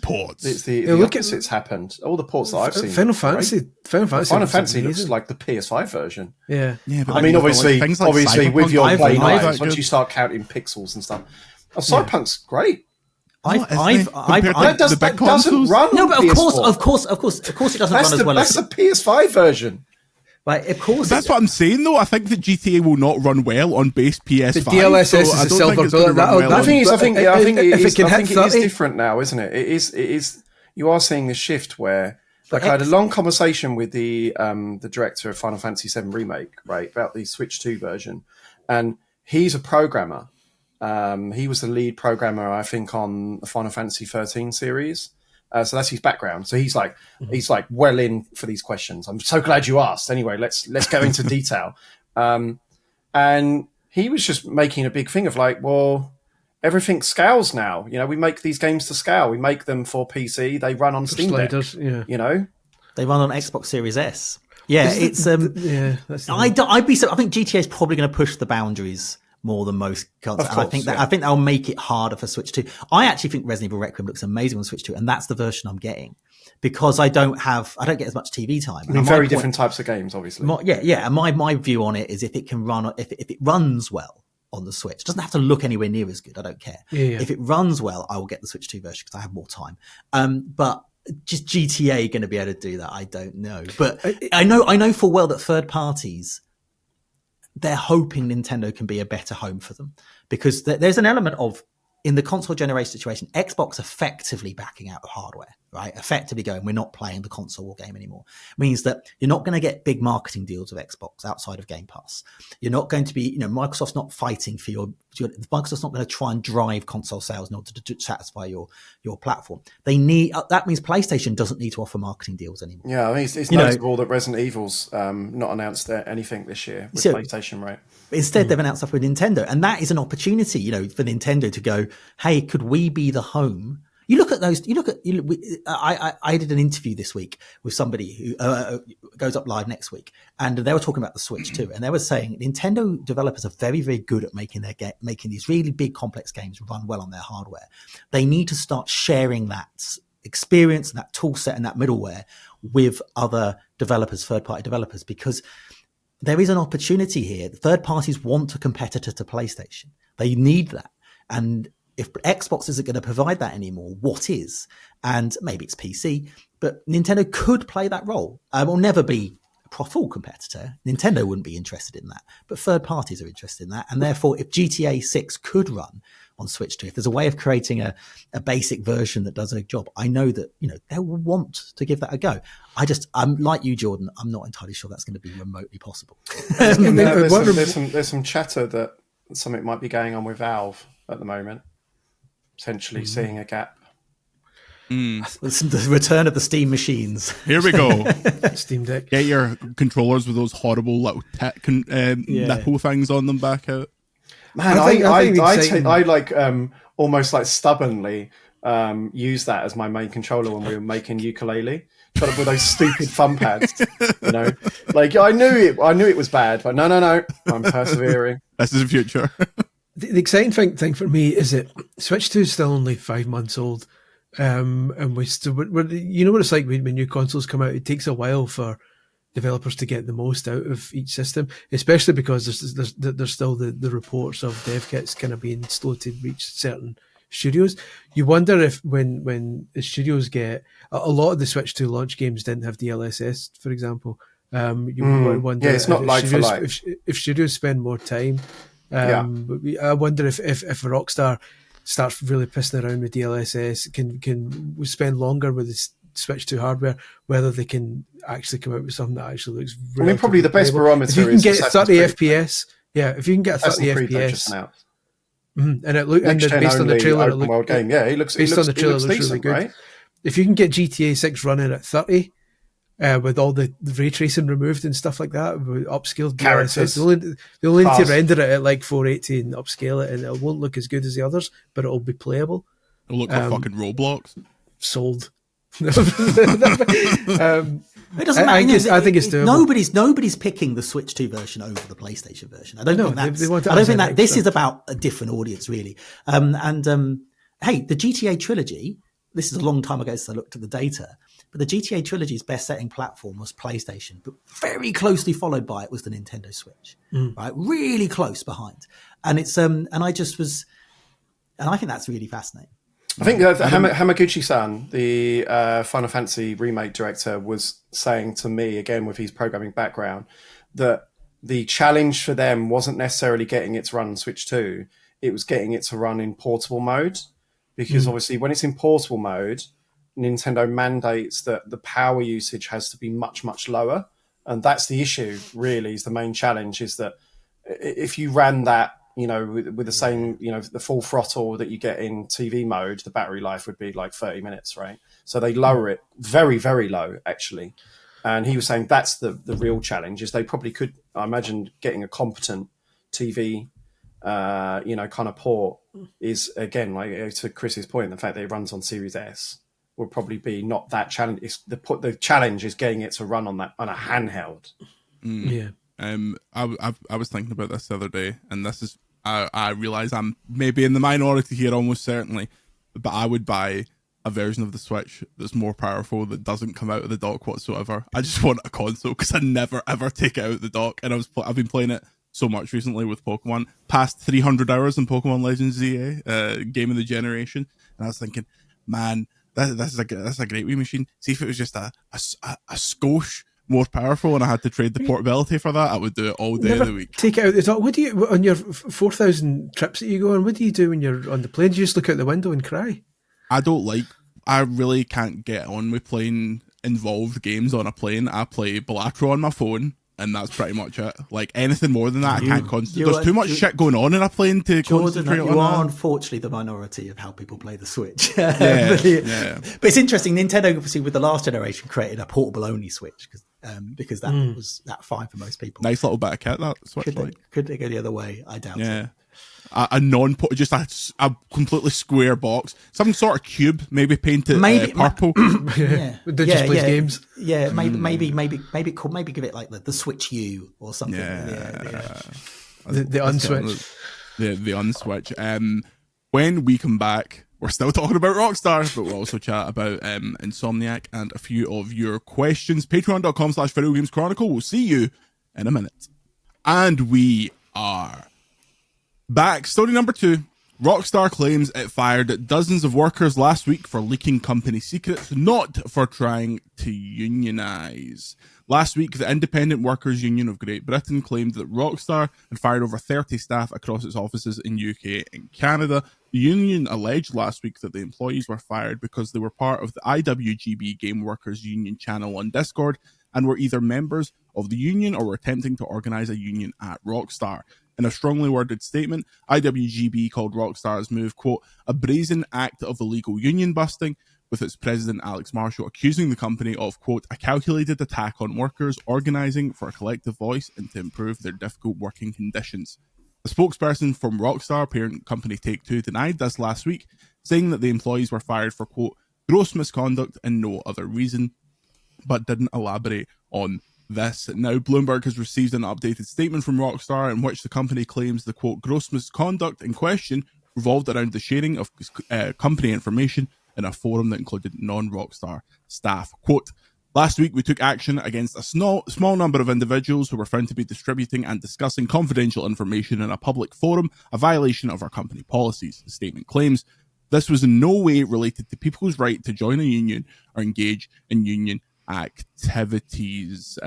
ports. It's the opposite's happened. All the ports that I've seen. Final Fantasy looks like the PS5 version. Yeah. But I mean, obviously, with your play eyes, once you start counting pixels and stuff, Cyberpunk's great. That doesn't run. No, but PS4. of course, it doesn't run as well. That's the PS5 version. Right, of course. That's what I'm saying, though. I think that GTA will not run well on base PS5. The DLSS is a silver bullet. I think it is different now, isn't it? It is. You are seeing the shift where, like, I had a long conversation with the director of Final Fantasy VII Remake, right, about the Switch 2 version, and he's a programmer. He was the lead programmer, I think, on the Final Fantasy 13 series. So that's his background. So he's like well in for these questions. I'm so glad you asked. Anyway, let's go into detail. And he was just making a big thing of like, well, everything scales now. You know, we make these games to scale. We make them for PC. They run on Steam Deck. Yeah. You know, they run on Xbox Series S. Yeah, I think GTA is probably going to push the boundaries more than most consoles. I think that'll make it harder for Switch 2. I actually think Resident Evil Requiem looks amazing on Switch 2, and that's the version I'm getting because I don't get as much TV time. I mean, very different types of games, obviously. And my view on it is if it can run, if it runs well on the Switch, it doesn't have to look anywhere near as good. I don't care. Yeah. If it runs well, I will get the Switch 2 version because I have more time. But just GTA going to be able to do that? I don't know. But I know full well that third parties, they're hoping Nintendo can be a better home for them because there's an element of in the console generation situation, Xbox effectively backing out of hardware, right? Effectively going, we're not playing the console war game anymore. Means that you're not going to get big marketing deals with Xbox outside of Game Pass. You're not going to be, Microsoft's not fighting for Microsoft's not going to try and drive console sales in order to satisfy your platform. They need, that means PlayStation doesn't need to offer marketing deals anymore. Yeah, I mean, it's notable that Resident Evil's not announced anything this year with PlayStation, right? Instead, they've announced stuff with Nintendo, and that is an opportunity, for Nintendo to go, hey, could we be the home? You look at those. I did an interview this week with somebody who goes up live next week, and they were talking about the Switch too, and they were saying Nintendo developers are very, very good at making these really big, complex games run well on their hardware. They need to start sharing that experience and that tool set and that middleware with other developers, third-party developers, because there is an opportunity here. Third parties want a competitor to PlayStation. They need that. And if Xbox isn't going to provide that anymore, what is? And maybe it's PC, but Nintendo could play that role. Will never be a full competitor. Nintendo wouldn't be interested in that, but third parties are interested in that. And therefore, if GTA 6 could run on Switch 2, if there's a way of creating a basic version that does a job, I know that, they will want to give that a go. I'm like you, Jordan. I'm not entirely sure that's going to be remotely possible. There's some chatter that something might be going on with Valve at the moment, potentially seeing a gap. The return of the Steam machines. Here we go. Steam Deck. Get your controllers with those horrible little nipple things on them back out. Man, I like almost like stubbornly use that as my main controller when we were making ukulele. Got up with those stupid thumb pads, Like I knew it was bad, but no, I'm persevering. This is the future. The exciting thing for me is that Switch 2 is still only 5 months old, and we're what it's like when new consoles come out. It takes a while for developers to get the most out of each system, especially because there's still the reports of dev kits kind of being slow to reach certain studios. You wonder if when the studios get a lot of the Switch 2 launch games didn't have DLSS, for example. You wonder it's not like for like. If studios spend more time. I wonder if Rockstar starts really pissing around with DLSS, can spend longer with the Switch 2 hardware, whether they can actually come out with something that actually looks really. I mean, probably the best barometer if you can is get 30 FPS. Yeah, if you can get 30 FPS. And it look and based on the trailer, it looks game. Yeah, it looks based on the trailer, it looks decent, really good. Right? If you can get GTA 6 running at 30. With all the ray tracing removed and stuff like that, with upscaled characters, they only need to render it at like 480 and upscale it, and it won't look as good as the others, but it'll be playable. It'll look like fucking Roblox. Sold. It doesn't matter. I think it's doable. Nobody's picking the Switch 2 version over the PlayStation version. I don't think that this is about a different audience, really. Hey, the GTA trilogy. This is a long time ago since I looked at the data. But the GTA trilogy's best-selling platform was PlayStation, but very closely followed by it was the Nintendo Switch, right? Really close behind. And it's and I think that's really fascinating. I think Hamaguchi-san, the Final Fantasy remake director, was saying to me, again with his programming background, that the challenge for them wasn't necessarily getting it to run on Switch 2, it was getting it to run in portable mode. Because obviously when it's in portable mode, Nintendo mandates that the power usage has to be much, much lower. And that's the issue, really, is the main challenge, is that if you ran that, with the same, the full throttle that you get in TV mode, the battery life would be like 30 minutes, right? So they lower it very, very low, actually. And he was saying that's the real challenge, is they probably could, I imagine, getting a competent TV kind of port is, again, like to Chris's point, the fact that it runs on Series S will probably be not that challenge. The challenge is getting it to run on a handheld. Yeah. I was thinking about this the other day, and this is I realize I'm maybe in the minority here, almost certainly, but I would buy a version of the Switch that's more powerful, that doesn't come out of the dock whatsoever. I just want a console because I never ever take it out of the dock, and I've been playing it so much recently with Pokemon, past 300 hours in Pokemon Legends ZA, game of the generation, and I was thinking, man, that's a great wee machine. See if it was just a skosh more powerful and I had to trade the portability for that, I would do it all day of the week. Take it out the top. What do you, on your 4,000 trips that you go on, what do you do when you're on the plane? Do you just look out the window and cry? I really can't get on with playing involved games on a plane. I play Balatro on my phone, and that's pretty much it. Like, anything more than that, I can't concentrate. There's too much shit going on in a plane to concentrate on. You are unfortunately the minority of how people play the Switch. Yeah. But it's interesting, Nintendo obviously with the last generation created a portable only Switch because that was that fine for most people. Nice little bit of kit, that Switch. Could they go the other way? I doubt it. A just a completely square box, some sort of cube, maybe painted purple. They just play games. Yeah, maybe give it like the Switch U or something. The unswitch. The unswitch. When we come back, we're still talking about Rockstar, but we'll also chat about Insomniac and a few of your questions. Patreon.com/Video Games Chronicle. We'll see you in a minute. And we are back. Story number 2. Rockstar claims it fired dozens of workers last week for leaking company secrets, not for trying to unionize. Last week, the Independent Workers Union of Great Britain claimed that Rockstar had fired over 30 staff across its offices in UK and Canada. The union alleged last week that the employees were fired because they were part of the IWGB Game Workers Union channel on Discord and were either members of the union or were attempting to organize a union at Rockstar. In a strongly worded statement, IWGB called Rockstar's move, quote, a brazen act of illegal union busting, with its president Alex Marshall accusing the company of, quote, a calculated attack on workers organizing for a collective voice and to improve their difficult working conditions. A spokesperson from Rockstar, parent company Take-Two, denied this last week, saying that the employees were fired for, quote, gross misconduct and no other reason, but didn't elaborate on this. Now, Bloomberg has received an updated statement from Rockstar in which the company claims the, quote, gross misconduct in question revolved around the sharing of company information in a forum that included non-Rockstar staff. Quote, last week we took action against a small number of individuals who were found to be distributing and discussing confidential information in a public forum, a violation of our company policies, the statement claims. This was in no way related to people's right to join a union or engage in union activities.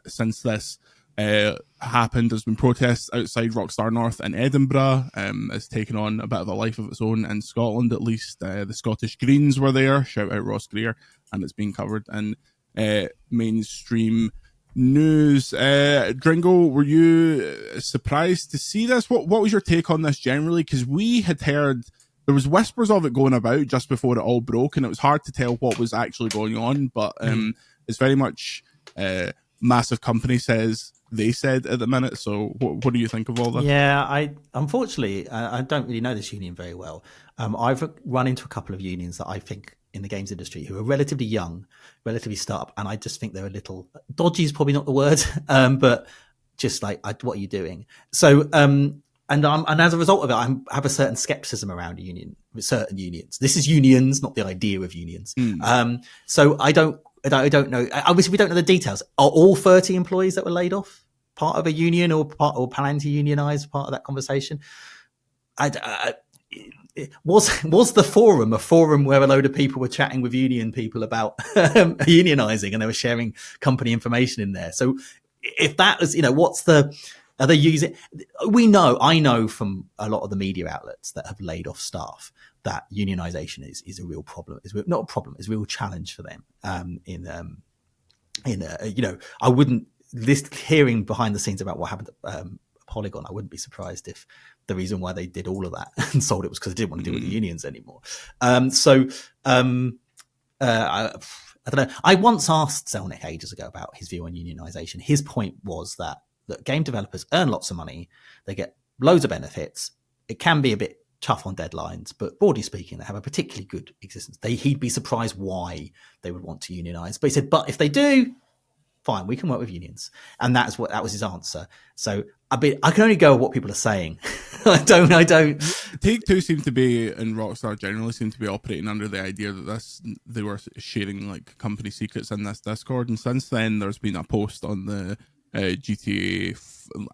Since this happened, there's been protests outside Rockstar North in Edinburgh. It's taken on a bit of a life of its own in Scotland, at least. The Scottish Greens were there, shout out Ross Greer, and it's been covered in mainstream news. Dringo, were you surprised to see this? What was your take on this generally? Because we had heard there was whispers of it going about just before it all broke, and it was hard to tell what was actually going on, but it's very much massive company says they said at the minute. So what do you think of all that? Yeah, I don't really know this union very well. I've run into a couple of unions that I think in the games industry who are relatively young, relatively startup, and I just think they're a little dodgy is probably not the word, but just like, what are you doing? So, and as a result of it, I have a certain skepticism around certain unions. This is unions, not the idea of unions. So I don't know. Obviously, we don't know the details. Are all 30 employees that were laid off part of a union or planning to unionize part of that conversation? Was the forum a forum where a load of people were chatting with union people about unionizing and they were sharing company information in there? So if that was, are they using? I know from a lot of the media outlets that have laid off staff that unionization is a real problem. It's not a problem. It's a real challenge for them. I wouldn't hearing behind the scenes about what happened at Polygon. I wouldn't be surprised if the reason why they did all of that and sold it was because they didn't want to deal with the unions anymore. I don't know. I once asked Zelnick ages ago about his view on unionization. His point was that game developers earn lots of money, they get loads of benefits. It can be a bit tough on deadlines, but broadly speaking, they have a particularly good existence. He'd be surprised why they would want to unionize. But he said, but if they do, fine, we can work with unions. And that was his answer. So I can only go with what people are saying. I don't. Take-Two seemed to be, and Rockstar generally seemed to be operating under the idea that they were sharing like company secrets in this Discord. And since then, there's been a post on the GTA,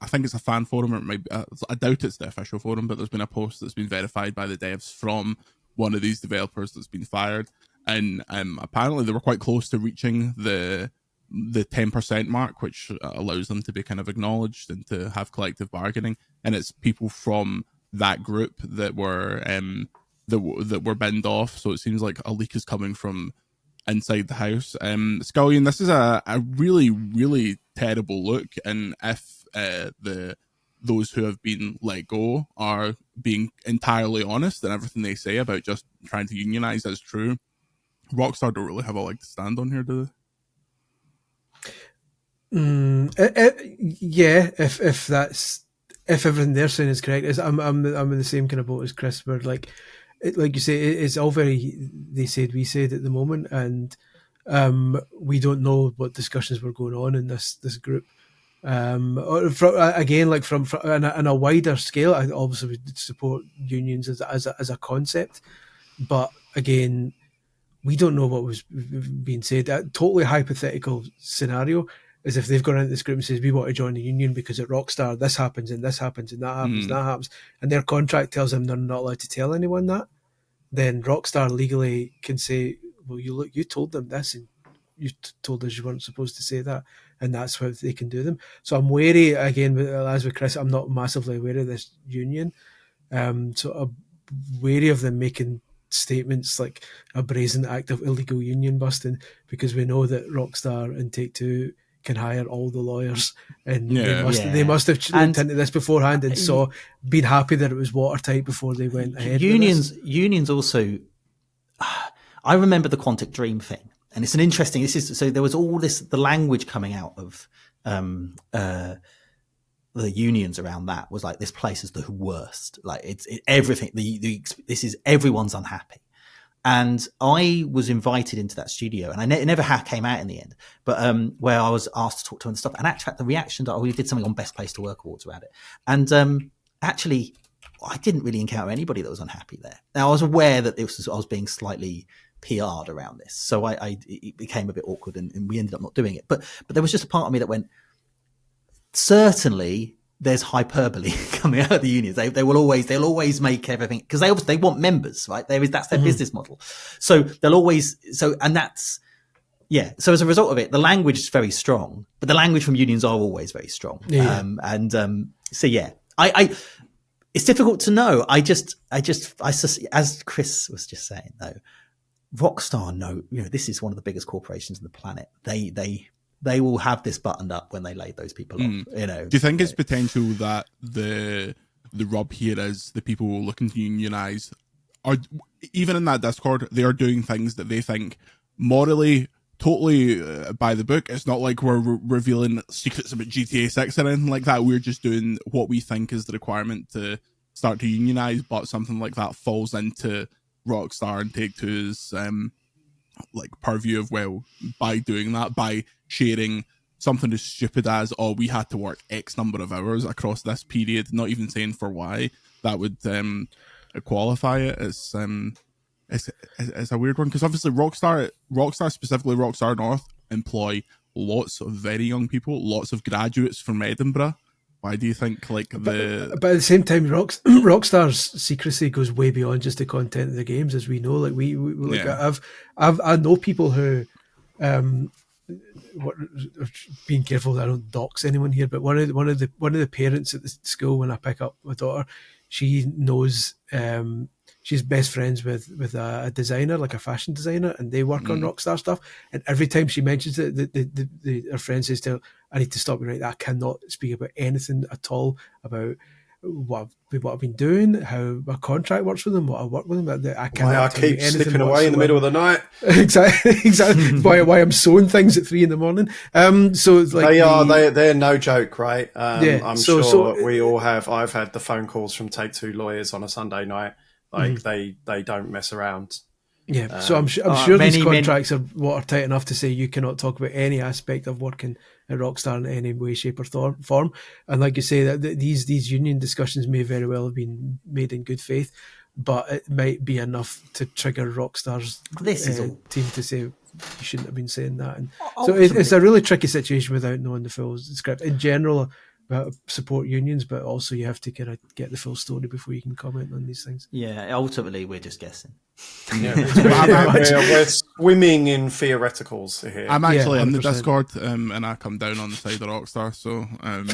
I think it's a fan forum, or it might be, I doubt it's the official forum, but there's been a post that's been verified by the devs from one of these developers that's been fired, and apparently they were quite close to reaching the the 10% mark, which allows them to be kind of acknowledged and to have collective bargaining. And it's people from that group that were that were binned off. So it seems like a leak is coming from inside the house. Scullion, this is a really, really terrible look. And if those who have been let go are being entirely honest and everything they say about just trying to unionize is true, Rockstar don't really have a leg to stand on here, do they? Yeah, if everything they're saying is correct, I'm in the same kind of boat as Chris, where like you say, it's all very they said we said at the moment, and we don't know what discussions were going on in this group. Again, like from on a wider scale, I obviously would support unions as a concept, but again, we don't know what was being said. A totally hypothetical scenario is if they've gone into this group and says we want to join the union because at Rockstar this happens and this happens and that happens and that happens, and their contract tells them they're not allowed to tell anyone that, then Rockstar legally can say, well, you told them this and you told us you weren't supposed to say that, and that's what they can do them. So I'm wary, again, as with Chris, I'm not massively aware of this union, so I'm wary of them making statements like a brazen act of illegal union busting, because we know that Rockstar and Take-Two can hire all the lawyers, and they must have looked into this beforehand and been happy that it was watertight before they went ahead. Unions also, I remember the Quantic Dream thing, and it's an interesting. So there was all this the language coming out of the unions around that was like, this place is the worst. Like everything. This is everyone's unhappy. And I was invited into that studio, and it never came out in the end, but where I was asked to talk to them and stuff. And actually, the reaction that we did something on Best Place to Work Awards around it. And actually, I didn't really encounter anybody that was unhappy there. Now, I was aware that I was being slightly PR'd around this, so it became a bit awkward, and we ended up not doing it. But there was just a part of me that went, certainly there's hyperbole coming out of the unions. They'll always make everything, because they want members, right? That's their business model. So they'll always, and that's, yeah. So as a result of it, the language is very strong, but the language from unions are always very strong. Yeah. So yeah, it's difficult to know. I as Chris was just saying though, Rockstar know, this is one of the biggest corporations on the planet. They will have this buttoned up when they lay those people off. Do you think it's potential that the rub here is the people looking to unionize are, even in that Discord, they are doing things that they think morally totally by the book. It's not like we're revealing secrets about GTA 6 or anything like that. We're just doing what we think is the requirement to start to unionize, but something like that falls into Rockstar and Take-Two's like purview of, well, by doing that, by sharing something as stupid as, we had to work X number of hours across this period, not even saying for why, that would qualify it. It's a weird one, because obviously Rockstar, specifically Rockstar North, employ lots of very young people, lots of graduates from Edinburgh. Why do you think but at the same time, Rockstar's secrecy goes way beyond just the content of the games, as we know. Like we I know people who, being careful that I don't dox anyone here, but one of the parents at the school, when I pick up my daughter, she knows, she's best friends with a designer, like a fashion designer, and they work on Rockstar stuff. And every time she mentions it, her friend says to her, I need to stop you right there. I cannot speak about anything at all about what I've been doing, how my contract works with them, what I work with them. I keep slipping away in the middle of the night. exactly. why I'm sewing things at 3 a.m. So it's like they're no joke, right? I'm sure we all have. I've had the phone calls from Take-Two lawyers on a Sunday night. Like they don't mess around. Yeah, so I'm sure these contracts are watertight enough to say you cannot talk about any aspect of working at Rockstar in any way, shape, or form. And like you say, that these union discussions may very well have been made in good faith, but it might be enough to trigger Rockstar's team to say you shouldn't have been saying that. And so it's a really tricky situation without knowing the full script. In general, support unions, but also you have to kind of get the full story before you can comment on these things. Yeah, ultimately we're just guessing. Yeah, we're swimming in theoreticals here. I'm actually in the 100%. Discord, and I come down on the side of Rockstar. So I'm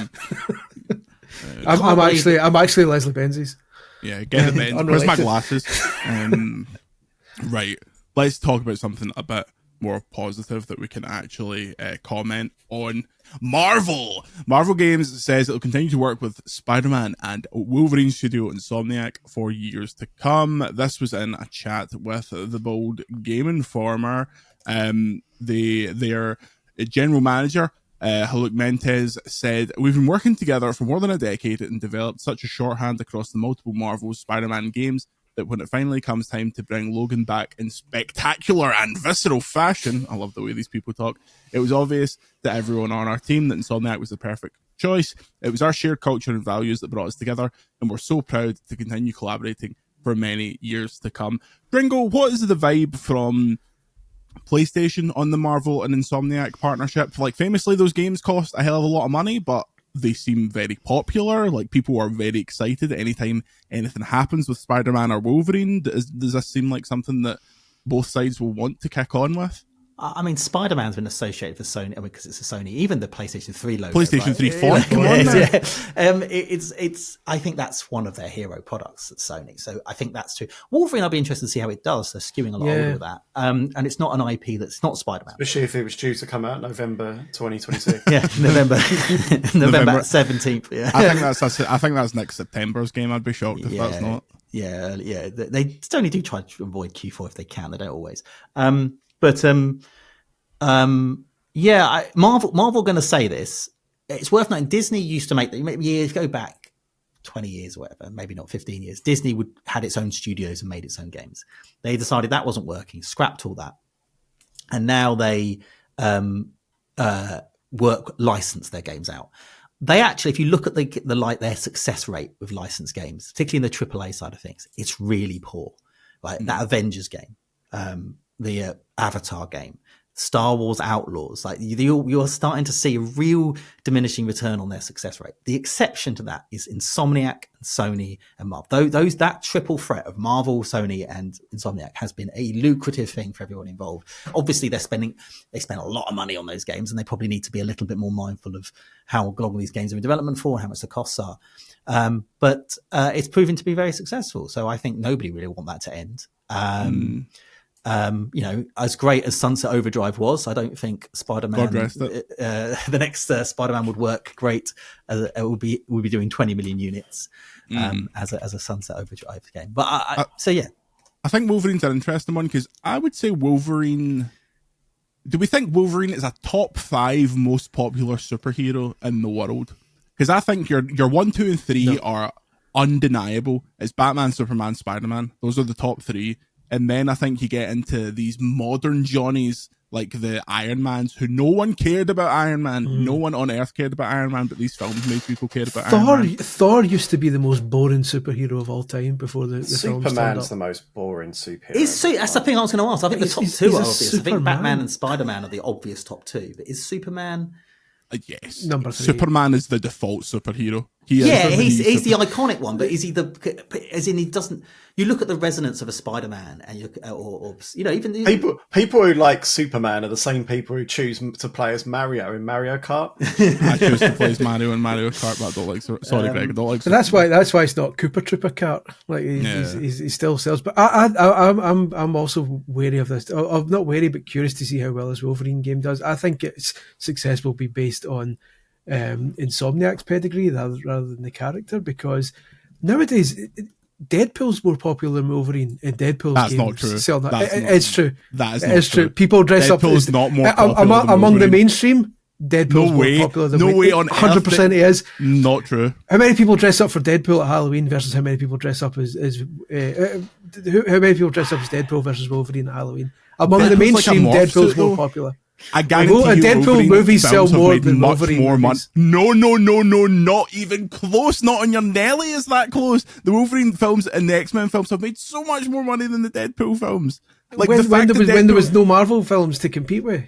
actually Leslie Benzies. yeah, get the Benz. Where's my glasses? Right, let's talk about something a bit more positive that we can actually comment on. Marvel Games says it'll continue to work with Spider-Man and Wolverine Studio Insomniac for years to come. This was in a chat with the Bold Game Informer. Their general manager, Haluk Mentes, said, "We've been working together for more than a decade and developed such a shorthand across the multiple Marvel Spider-Man games that when it finally comes time to bring Logan back in spectacular and visceral fashion," I love the way these people talk, "it was obvious to everyone on our team that Insomniac was the perfect choice. It was our shared culture and values that brought us together, and we're so proud to continue collaborating for many years to come." Gringo, what is the vibe from PlayStation on the Marvel and Insomniac partnership? Like, famously, those games cost a hell of a lot of money, but they seem very popular. Like, people are very excited anytime anything happens with Spider-Man or Wolverine. Does this seem like something that both sides will want to kick on with? I mean, Spider-Man's been associated with Sony because it's a Sony. Even the PlayStation 3 logo. PlayStation 3 font, come on, man. It's. I think that's one of their hero products at Sony. So I think that's true. Wolverine, I'll be interested to see how it does. They're skewing a lot older with that. And it's not an IP that's not Spider-Man. Especially if it was due to come out November 2026. Yeah, November 17th. Yeah, I think that's next September's game. I'd be shocked if that's not. Yeah. They Sony do try to avoid Q4 if they can. They don't always. Marvel going to say this. It's worth noting, Disney used to make, maybe years go back 20 years or whatever, maybe not 15 years. Disney had its own studios and made its own games. They decided that wasn't working, scrapped all that. And now they license their games out. They actually, if you look at their success rate with licensed games, particularly in the AAA side of things, it's really poor. Like that Avengers game, the Avatar game, Star Wars Outlaws, like you're starting to see a real diminishing return on their success rate. The exception to that is Insomniac, Sony, and Marvel. That triple threat of Marvel, Sony, and Insomniac has been a lucrative thing for everyone involved. Obviously, they spend a lot of money on those games, and they probably need to be a little bit more mindful of how long these games are in development for, and how much the costs are. But it's proven to be very successful. So I think nobody really want that to end. As great as Sunset Overdrive was, I don't think Spider-Man, the next Spider-Man would work great. We'll be doing 20 million units as a Sunset Overdrive game. But I think Wolverine's an interesting one, because I would say Wolverine. Do we think Wolverine is a top 5 most popular superhero in the world? Because I think your 1, 2, and 3 are undeniable. It's Batman, Superman, Spider-Man. Those are the top 3. And then I think you get into these modern Johnnies like the Iron Mans, who no one cared about Iron Man. No one on Earth cared about Iron Man, but these films made people care about Iron Man. Thor used to be the most boring superhero of all time before the films turned up. Superman's the most boring superhero. That's the thing I was going to ask. I think the top 2 are obvious. I think Batman and Spider-Man are the obvious top 2. But is Superman... Yes. Number 3. Superman is the default superhero. He's the iconic one, but is he he doesn't... You look at the resonance of a Spider-Man, and you look, even people who like Superman are the same people who choose to play as Mario in Mario Kart. I choose to play as Mario in Mario Kart, but I don't like. Sorry, Greg, I don't like. But that's why it's not Cooper Trooper Kart. Like he still sells. But I'm also wary of this. I'm not wary, but curious to see how well this Wolverine game does. I think its success will be based on Insomniac's pedigree rather than the character, because nowadays Deadpool's more popular than Wolverine, and Deadpool's That's games not true. sell that. It's true. That is true. People dress up. Deadpool's not more popular than among Wolverine. The mainstream. Deadpool's more popular than Wolverine. No way on 100% he is. Not true. How many people dress up for Deadpool at Halloween versus how many people dress up as how many people dress up as Deadpool versus Wolverine at Halloween? Among the mainstream, like Deadpool's more popular. I guarantee you, Deadpool movies sell more than Wolverine movies. No, not even close. Not on your Nelly is that close. The Wolverine films and the X-Men films have made so much more money than the Deadpool films. Like when there was no Marvel films to compete with.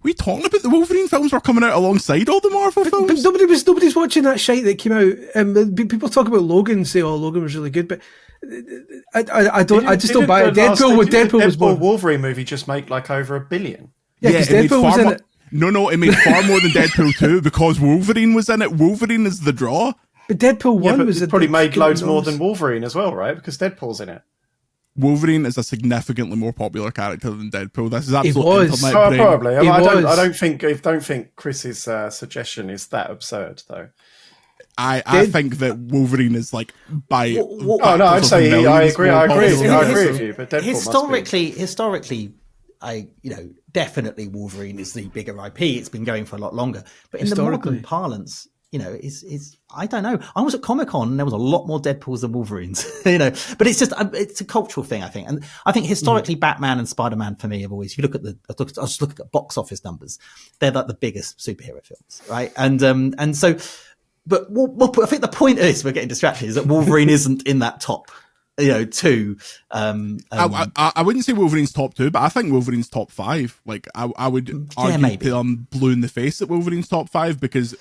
What are you talking about? The Wolverine films were coming out alongside all the Marvel films. But nobody's watching that shite that came out. People talk about Logan, say, "Oh, Logan was really good," but I just don't buy it. Deadpool was more. Wolverine movie just make like over $1 billion. Yeah, because Deadpool was in it. No, it made far more than Deadpool 2 because Wolverine was in it. Wolverine is the draw. But Deadpool 1 was probably made loads more than Wolverine as well, right? Because Deadpool's in it. Wolverine is a significantly more popular character than Deadpool. This is absolutely internet brain. Probably. I don't think Chris's suggestion is that absurd, though. I think that Wolverine is like by. I'd say I agree with you. But Deadpool historically, definitely Wolverine is the bigger IP. It's been going for a lot longer. But in the modern parlance, is I don't know. I was at Comic-Con and there was a lot more Deadpools than Wolverines, but it's just, it's a cultural thing, I think. And I think historically Batman and Spider-Man for me have always, if you look at I was looking at box office numbers, they're like the biggest superhero films, right? And so, but I think the point is, we're getting distracted, is that Wolverine isn't in that top, two. I wouldn't say Wolverine's top 2, but I think Wolverine's top 5. Like I would argue till I'm blue in the face that Wolverine's top 5, because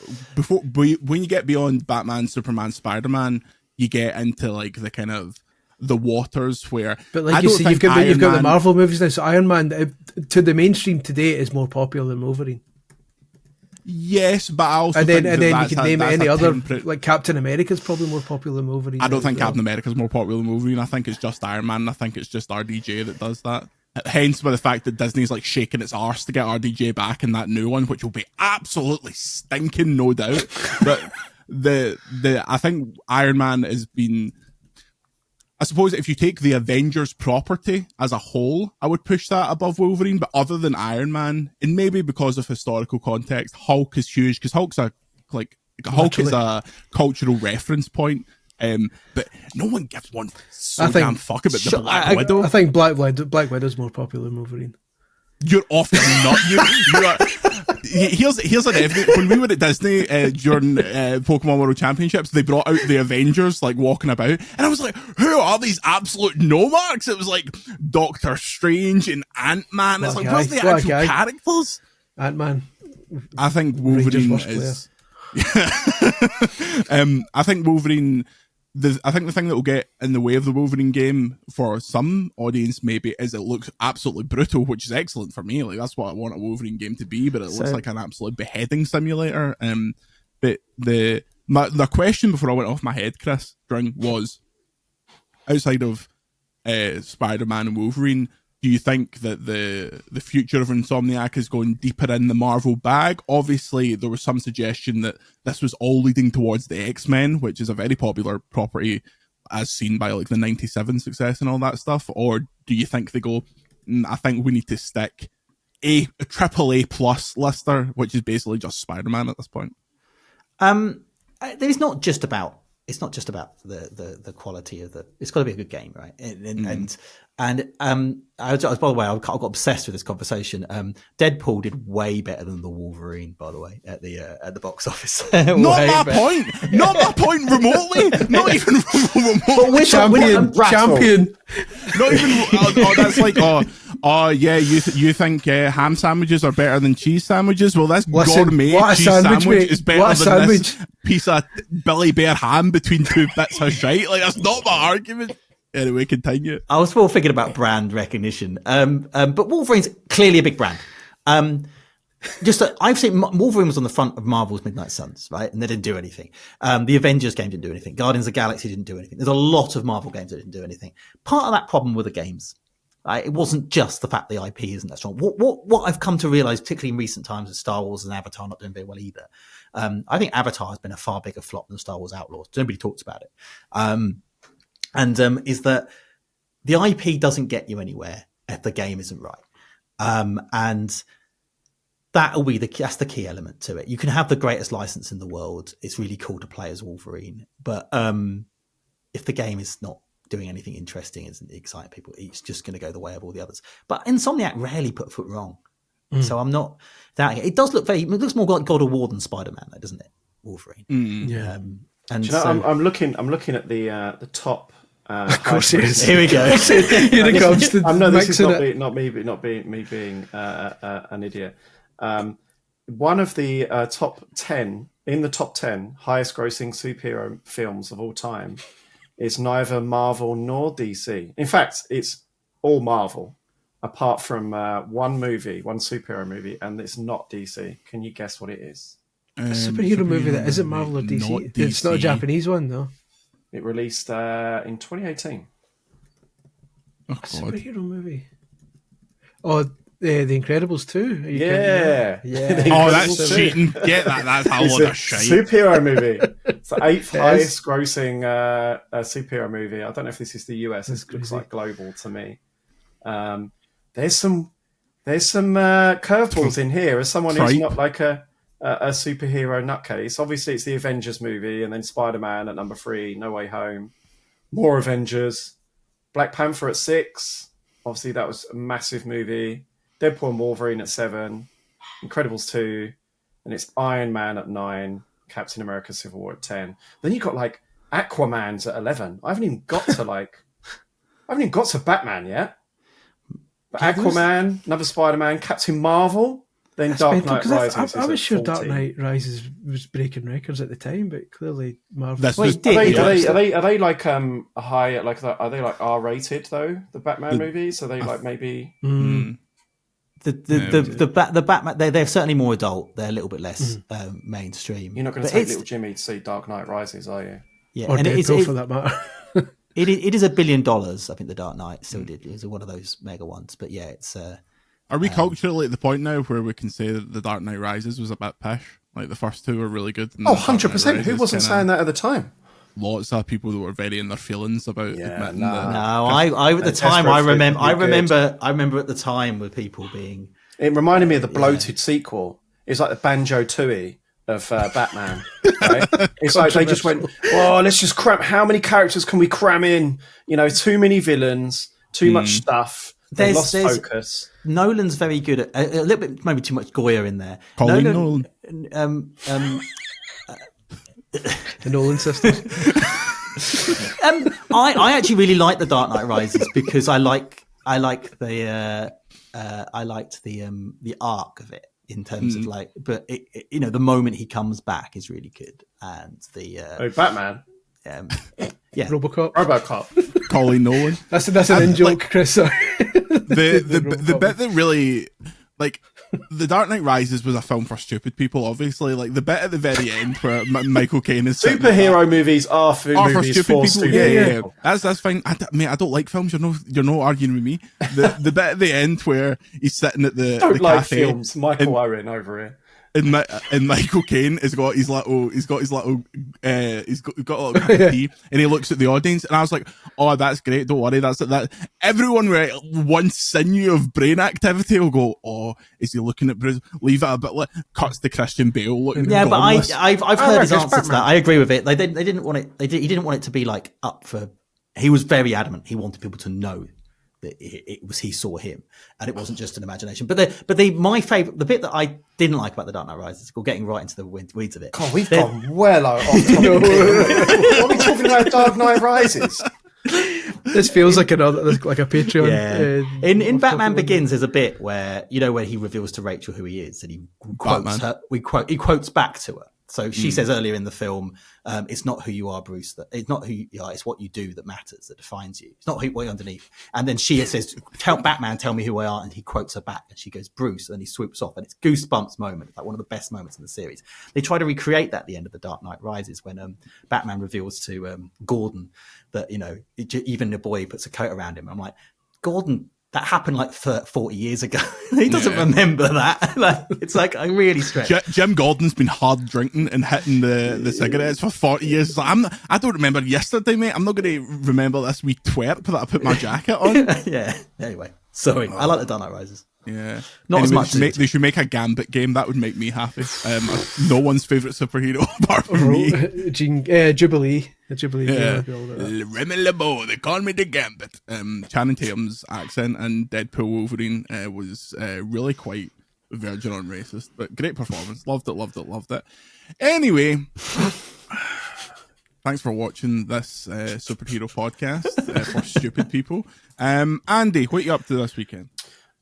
when you get beyond Batman, Superman, Spider-Man, you get into like the kind of the waters where. But like you say, you've got the Marvel movies now. So Iron Man to the mainstream today is more popular than Wolverine. Yes, but I also think you can name any other, like Captain America's probably more popular than Wolverine. I don't think Captain America's more popular than Wolverine. I think it's just Iron Man. I think it's just RDJ that does that. Hence by the fact that Disney's like shaking its arse to get RDJ back in that new one, which will be absolutely stinking, no doubt. But I think Iron Man has been. I suppose if you take the Avengers property as a whole, I would push that above Wolverine. But other than Iron Man, and maybe because of historical context, Hulk is huge because Hulk is a cultural reference point. But no one gives one damn fuck about the Black Widow. I think Black Widow's more popular than Wolverine. You're often not. You are. Here's an evidence. When we were at Disney during Pokemon World Championships, they brought out the Avengers like walking about, and I was like, "Who are these absolute nomarchs?" It was like Doctor Strange and Ant-Man. It's like, where's the actual characters? Ant-Man. I think Wolverine is. I think Wolverine. I think the thing that will get in the way of the Wolverine game for some audience maybe is it looks absolutely brutal, which is excellent for me. Like that's what I want a Wolverine game to be, but it looks like an absolute beheading simulator. But the question before I went off my head, Chris Dring, was outside of Spider-Man and Wolverine, do you think that the future of Insomniac is going deeper in the Marvel bag? Obviously, there was some suggestion that this was all leading towards the X-Men, which is a very popular property as seen by like the 97 success and all that stuff. Or do you think they go, I think we need to stick a AAA plus lister, which is basically just Spider-Man at this point? It's not just about the quality of it's got to be a good game, right? And by the way, I got obsessed with this conversation. Deadpool did way better than the Wolverine, by the way, at the box office. Not my point remotely. Not even remotely. Champion. Not even. That's like yeah. You think ham sandwiches are better than cheese sandwiches? Well, this gourmet cheese sandwich is better than this piece of Billy Bear ham between two bits of shite. Like that's not my argument. Anyway, continue. I was still thinking about brand recognition, but Wolverine's clearly a big brand. I've seen Wolverine was on the front of Marvel's Midnight Suns, right? And they didn't do anything. The Avengers game didn't do anything. Guardians of the Galaxy didn't do anything. There's a lot of Marvel games that didn't do anything. Part of that problem were the games. Right? It wasn't just the fact the IP isn't that strong. What I've come to realize, particularly in recent times, is Star Wars and Avatar not doing very well either. I think Avatar has been a far bigger flop than Star Wars Outlaws. Nobody talks about it. Is that the IP doesn't get you anywhere if the game isn't right. And that'll be that's the key element to it. You can have the greatest license in the world. It's really cool to play as Wolverine. But if the game is not doing anything interesting, isn't exciting people, it's just going to go the way of all the others. But Insomniac rarely put a foot wrong. So I'm not doubting it. It does look it looks more like God of War than Spider-Man, though, doesn't it? Wolverine. Yeah. And so, I'm looking at the top. Of course it is. Here we go. This is not me being an idiot. One of the top 10 highest grossing superhero films of all time is neither Marvel nor DC. In fact, it's all Marvel, apart from one superhero movie, and it's not DC. Can you guess what it is? A superhero movie that isn't Marvel or DC. It's not a Japanese one, though. It released in 2018. A superhero movie. Oh, The Incredibles 2? Yeah. Oh, that's cheating. Get that. That's a lot of shite. Superhero movie. It's the 8th highest grossing superhero movie. I don't know if this is the US. This looks like global to me. There's some curveballs in here. As someone who's not like a superhero nutcase, obviously it's the Avengers movie, and then Spider-Man at number 3, No Way Home, more Avengers, Black Panther at 6. Obviously that was a massive movie. Deadpool and Wolverine at 7, Incredibles 2, and it's Iron Man at 9, Captain America Civil War at 10. Then you got like Aquaman's at 11. I haven't even got to Batman yet. But Aquaman, another Spider-Man, Captain Marvel, then Dark Knight Rises. I was sure Dark Knight Rises was breaking records at the time, but clearly Marvel. Are they like a high, like are they like R-rated though? The Batman movies? Are they like maybe? The Batman, they're certainly more adult. They're a little bit less mainstream. You're not going to take little Jimmy to see Dark Knight Rises, are you? Yeah, or Deadpool for that matter. It is $1 billion. I think the Dark Knight still did. It was one of those mega ones. But yeah, it's. Are we culturally at the point now where we can say that the Dark Knight Rises was a bit pish? Like the first two were really good. 100%. Who wasn't saying that at the time? Lots of people that were very in their feelings about admitting that. No, I at the time I remember at the time with people being. It reminded me of the bloated sequel. It's like the Banjo-Tooie of Batman. Right? It's like they just went, let's just cram. How many characters can we cram in? Too many villains, too much stuff. They lost focus. Nolan's very good at a little bit, maybe too much Goya in there. Nolan. The Nolan sisters. I actually really like the Dark Knight Rises because I liked the arc of it in terms of but the moment he comes back is really good, and the Batman. RoboCop. Colleen Nolan. That's an in-joke, Chris. Sorry. The bit that really the Dark Knight Rises was a film for stupid people, obviously. Like the bit at the very end where Michael Caine is superhero movies are for movies for stupid people. Yeah. That's fine. I don't like films. You're no arguing with me. The bit at the end where he's sitting at the cafe. Films. Michael Owen over here. And Michael Caine has got his little cup of tea, and he looks at the audience, and I was like, "Oh, that's great. Don't worry, that's that." Everyone with one sinew of brain activity will go, "Oh, is he looking at Bruce? Leave it a bit." Cuts to Christian Bale looking. Yeah, but I've heard his answer to that. I agree with it. They didn't want it. He didn't want it to be up for. He was very adamant. He wanted people to know that it was he saw him, and it wasn't just an imagination. But my favorite, the bit that I didn't like about the Dark Knight Rises, we're getting right into the weeds of it. God, we've gone well off topic. Are we talking about Dark Knight Rises? This feels like a Patreon. Yeah. In Batman Begins, there's a bit where where he reveals to Rachel who he is, and he quotes her. He quotes back to her. So she says earlier in the film, it's not who you are, Bruce. It's not who you are. It's what you do that matters, that defines you. It's not what you're underneath. And then she says, tell me who I are. And he quotes her back. And she goes, Bruce. And then he swoops off. And it's Goosebumps moment. It's like one of the best moments in the series. They try to recreate that at the end of The Dark Knight Rises when Batman reveals to Gordon that, even the boy puts a coat around him. I'm like, Gordon, that happened 40 years ago. He doesn't remember that. It's I really stretch. Jim Gordon's been hard drinking and hitting the cigarettes for 40 years. I don't remember yesterday, mate. I'm not going to remember this wee twerp that I put my jacket on. Yeah. Anyway, sorry. I like the Dark Knight Rises. Yeah. Not as much. They should make a Gambit game. That would make me happy. No one's favourite superhero apart from me. Jubilee. The Jubilee. Yeah. Remy LeBeau, they call me the Gambit. Channing Tatum's accent and Deadpool Wolverine was really quite virgin on racist, but great performance. Loved it. Anyway, thanks for watching this superhero podcast for stupid people. Andy, what are you up to this weekend?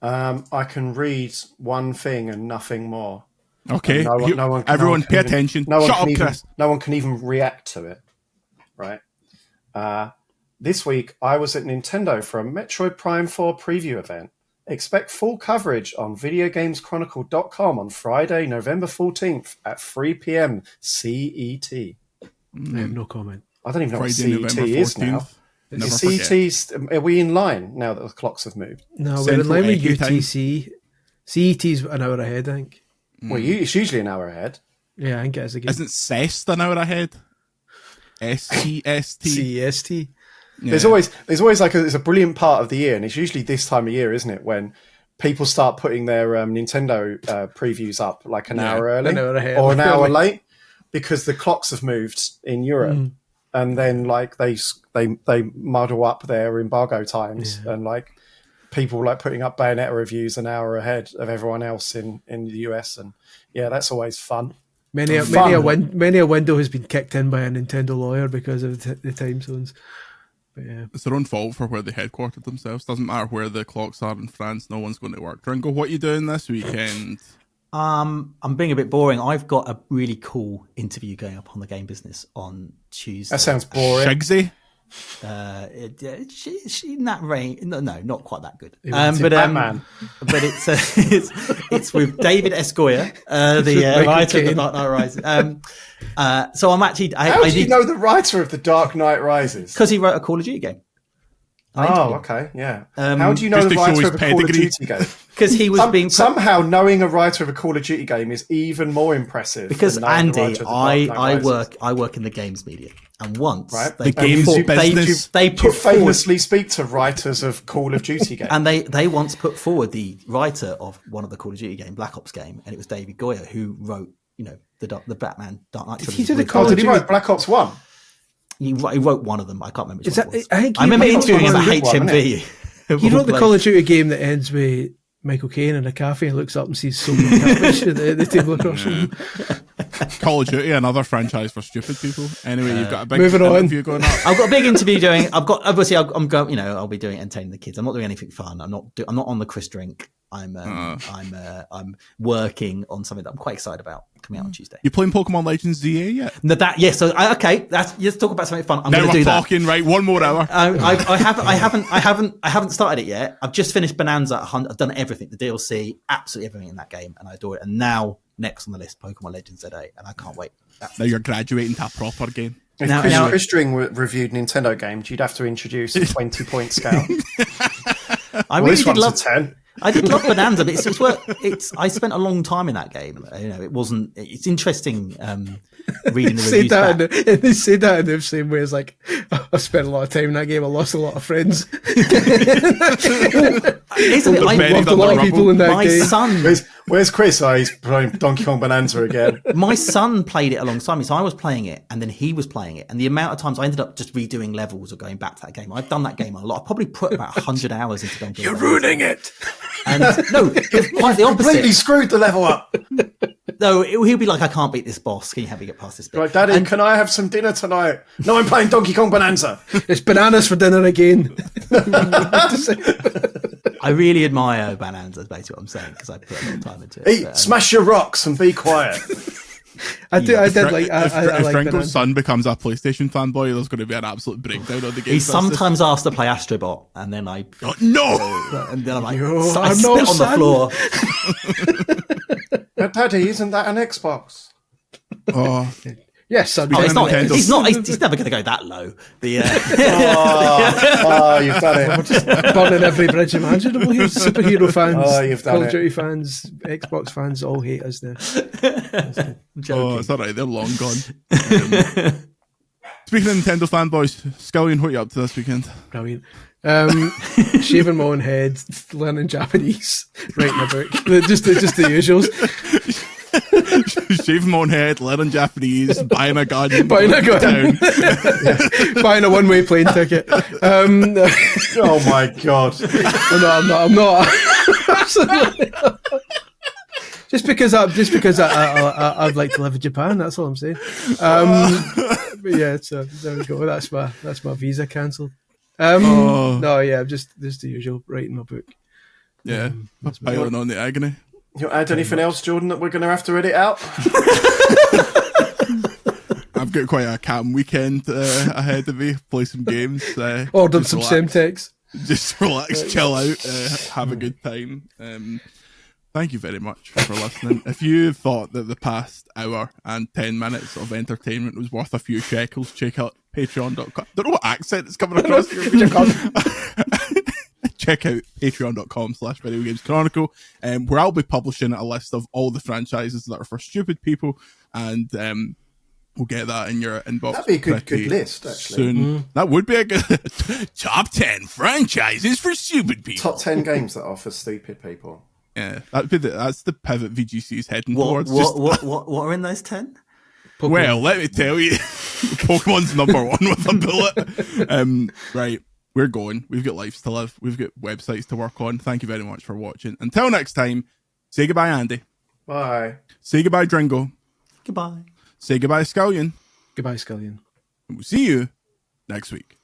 I can read one thing and nothing more. Okay, No one everyone pay attention. Shut up, Chris. No one can even react to it, right? This week, I was at Nintendo for a Metroid Prime 4 preview event. Expect full coverage on videogameschronicle.com on Friday, November 14th at 3 p.m. CET. I have no comment. I don't even know Friday, what CET November is 14th. now. CET, are we in line now that the clocks have moved? No, we're in Central line with Echo time. UTC. CET's an hour ahead, I think. Well, it's usually an hour ahead. Yeah, I think it is again. Isn't CEST an hour ahead? STST. CEST. Yeah. There's always like it's a brilliant part of the year, and it's usually this time of year, isn't it, when people start putting their Nintendo previews up like an hour early an hour ahead. or an hour late, because the clocks have moved in Europe, and then like they muddle up their embargo times, and like people like putting up Bayonetta reviews an hour ahead of everyone else in the US, and yeah, that's always fun. Many a window has been kicked in by a Nintendo lawyer because of the time zones. But yeah, It's their own fault for where they headquartered themselves. Doesn't matter where the clocks are in France. No one's going to work. Ringo, what are you doing this weekend? I'm being a bit boring. I've got a really cool interview going up on the Game Business on Tuesday. That sounds boring. Shigsy? She in that range. No, not quite that good. Batman. But it's with David S. Goyer, the writer of The Dark Knight Rises. So I'm actually. How do you know the writer of The Dark Knight Rises? Because he wrote a Call of Duty game. Okay, yeah. How do you know the writer of a Call of Duty game? Because he was somehow knowing a writer of a Call of Duty game is even more impressive. Because than knowing the Andy, writer of The Dark Knight Rises. I work in the games media, and once The games business. they You put forward, famously speak to writers of Call of Duty games. and they once put forward the writer of one of the Call of Duty game, Black Ops game, and it was David Goyer who wrote, the Batman Dark Knight. Did he trilogy do the Call of Did he Duty? write Black Ops 1? He wrote one of them. I can't remember which Is one that- it was. I think I remember he wrote interviewing him one at of the good one, HMV. He wrote the Call of Duty game that ends with Michael Caine in a cafe and looks up and sees so many catfish at the table across from him. Call of Duty, another franchise for stupid people. Anyway, you've got a big Moving on. interview going up. I've got a big interview doing. I'm going. I'll be doing entertaining the kids. I'm not doing anything fun. I'm not on the Chris Drink. I'm working on something that I'm quite excited about coming out on Tuesday. You playing Pokemon Legends ZA yet? No, So let's talk about something fun. I'm Now going to we're do that. talking, right? One more hour. I haven't started it yet. I've just finished Bonanza. I've done everything, the DLC, absolutely everything in that game, and I adore it. And now next on the list, Pokemon Legends ZA, and I can't wait. Now you're graduating to a proper game. If Chris Dring reviewed Nintendo games, you'd have to introduce a 20-point scale. I really this did one's love. a 10. I did love Bonanza, but I spent a long time in that game. It wasn't. It's interesting reading the reviews back. And they say that in the same way as like, I spent a lot of time in that game. I lost a lot of friends. I loved a lot of people in that my game. son. Where's Chris? Oh, he's playing Donkey Kong Bonanza again. My son played it alongside me, so I was playing it, and then he was playing it. And the amount of times I ended up just redoing levels or going back to that game. I've done that game a lot. I probably put about 100 hours into going. You're ruining it. And no, it's quite the Completely opposite. screwed the level up. No, he'll be like, I can't beat this boss. Can you help me get past this bit? Right, Daddy, can I have some dinner tonight? No, I'm playing Donkey Kong Bonanza. It's bananas for dinner again. I really admire Bonanza, is basically what I'm saying, because I put a lot of time into it. Eat, smash your rocks and be quiet. I did like. If like Franco's Bonanza. son becomes a PlayStation fanboy, there's going to be an absolute breakdown on the game. He sometimes asks to play Astrobot, and then I no. and then I'm like, Yo, I I'm spit no on son. the floor. But Daddy, isn't that an Xbox? Oh, Yes, son. Oh, it's not. Nintendo. He's not. He's never going to go that low. The Oh, you've done it. Just burning every bridge imaginable here. Superhero fans, Oh, you've done Call of it. Duty fans, Xbox fans all hate us now. I'm joking. it's all right. They're long gone. Speaking of Nintendo fanboys, Scullion, what are you up to this weekend? Brilliant. Shaving my own head, learning Japanese, writing a book. Just the usuals. Shaving my own head, learning Japanese, buying a gun, Buying a gun. down. Buying a one-way plane ticket. Oh my God. I'm not. Absolutely not. Just because I'd like to live in Japan. That's all I'm saying. But yeah, so there we go. That's my visa cancelled. No, yeah, just the usual, writing my book. Yeah, piling on the agony. You add anything else, Jordan, that we're going to have to edit out? I've got quite a calm weekend ahead of me. Play some games. Ordered some Semtex. Just relax, chill out, have a good time. Thank you very much for listening. If you thought that the past hour and 10 minutes of entertainment was worth a few shekels, check out patreon.com. Don't know what accent is coming across here. Check out patreon.com/Video Games Chronicle, where I'll be publishing a list of all the franchises that are for stupid people, and we'll get that in your inbox. That'd be a good list, actually. Soon. That would be a good top 10 franchises for stupid people. Top 10 games that are for stupid people. Yeah, that's the pivot VGC is heading What towards. are in those 10? Pokemon. Well, let me tell you, Pokemon's number one with a bullet. Right, we're going. We've got lives to live. We've got websites to work on. Thank you very much for watching. Until next time, say goodbye, Andy. Bye. Say goodbye, Dringo. Goodbye. Say goodbye, Scullion. Goodbye, Scullion. And we'll see you next week.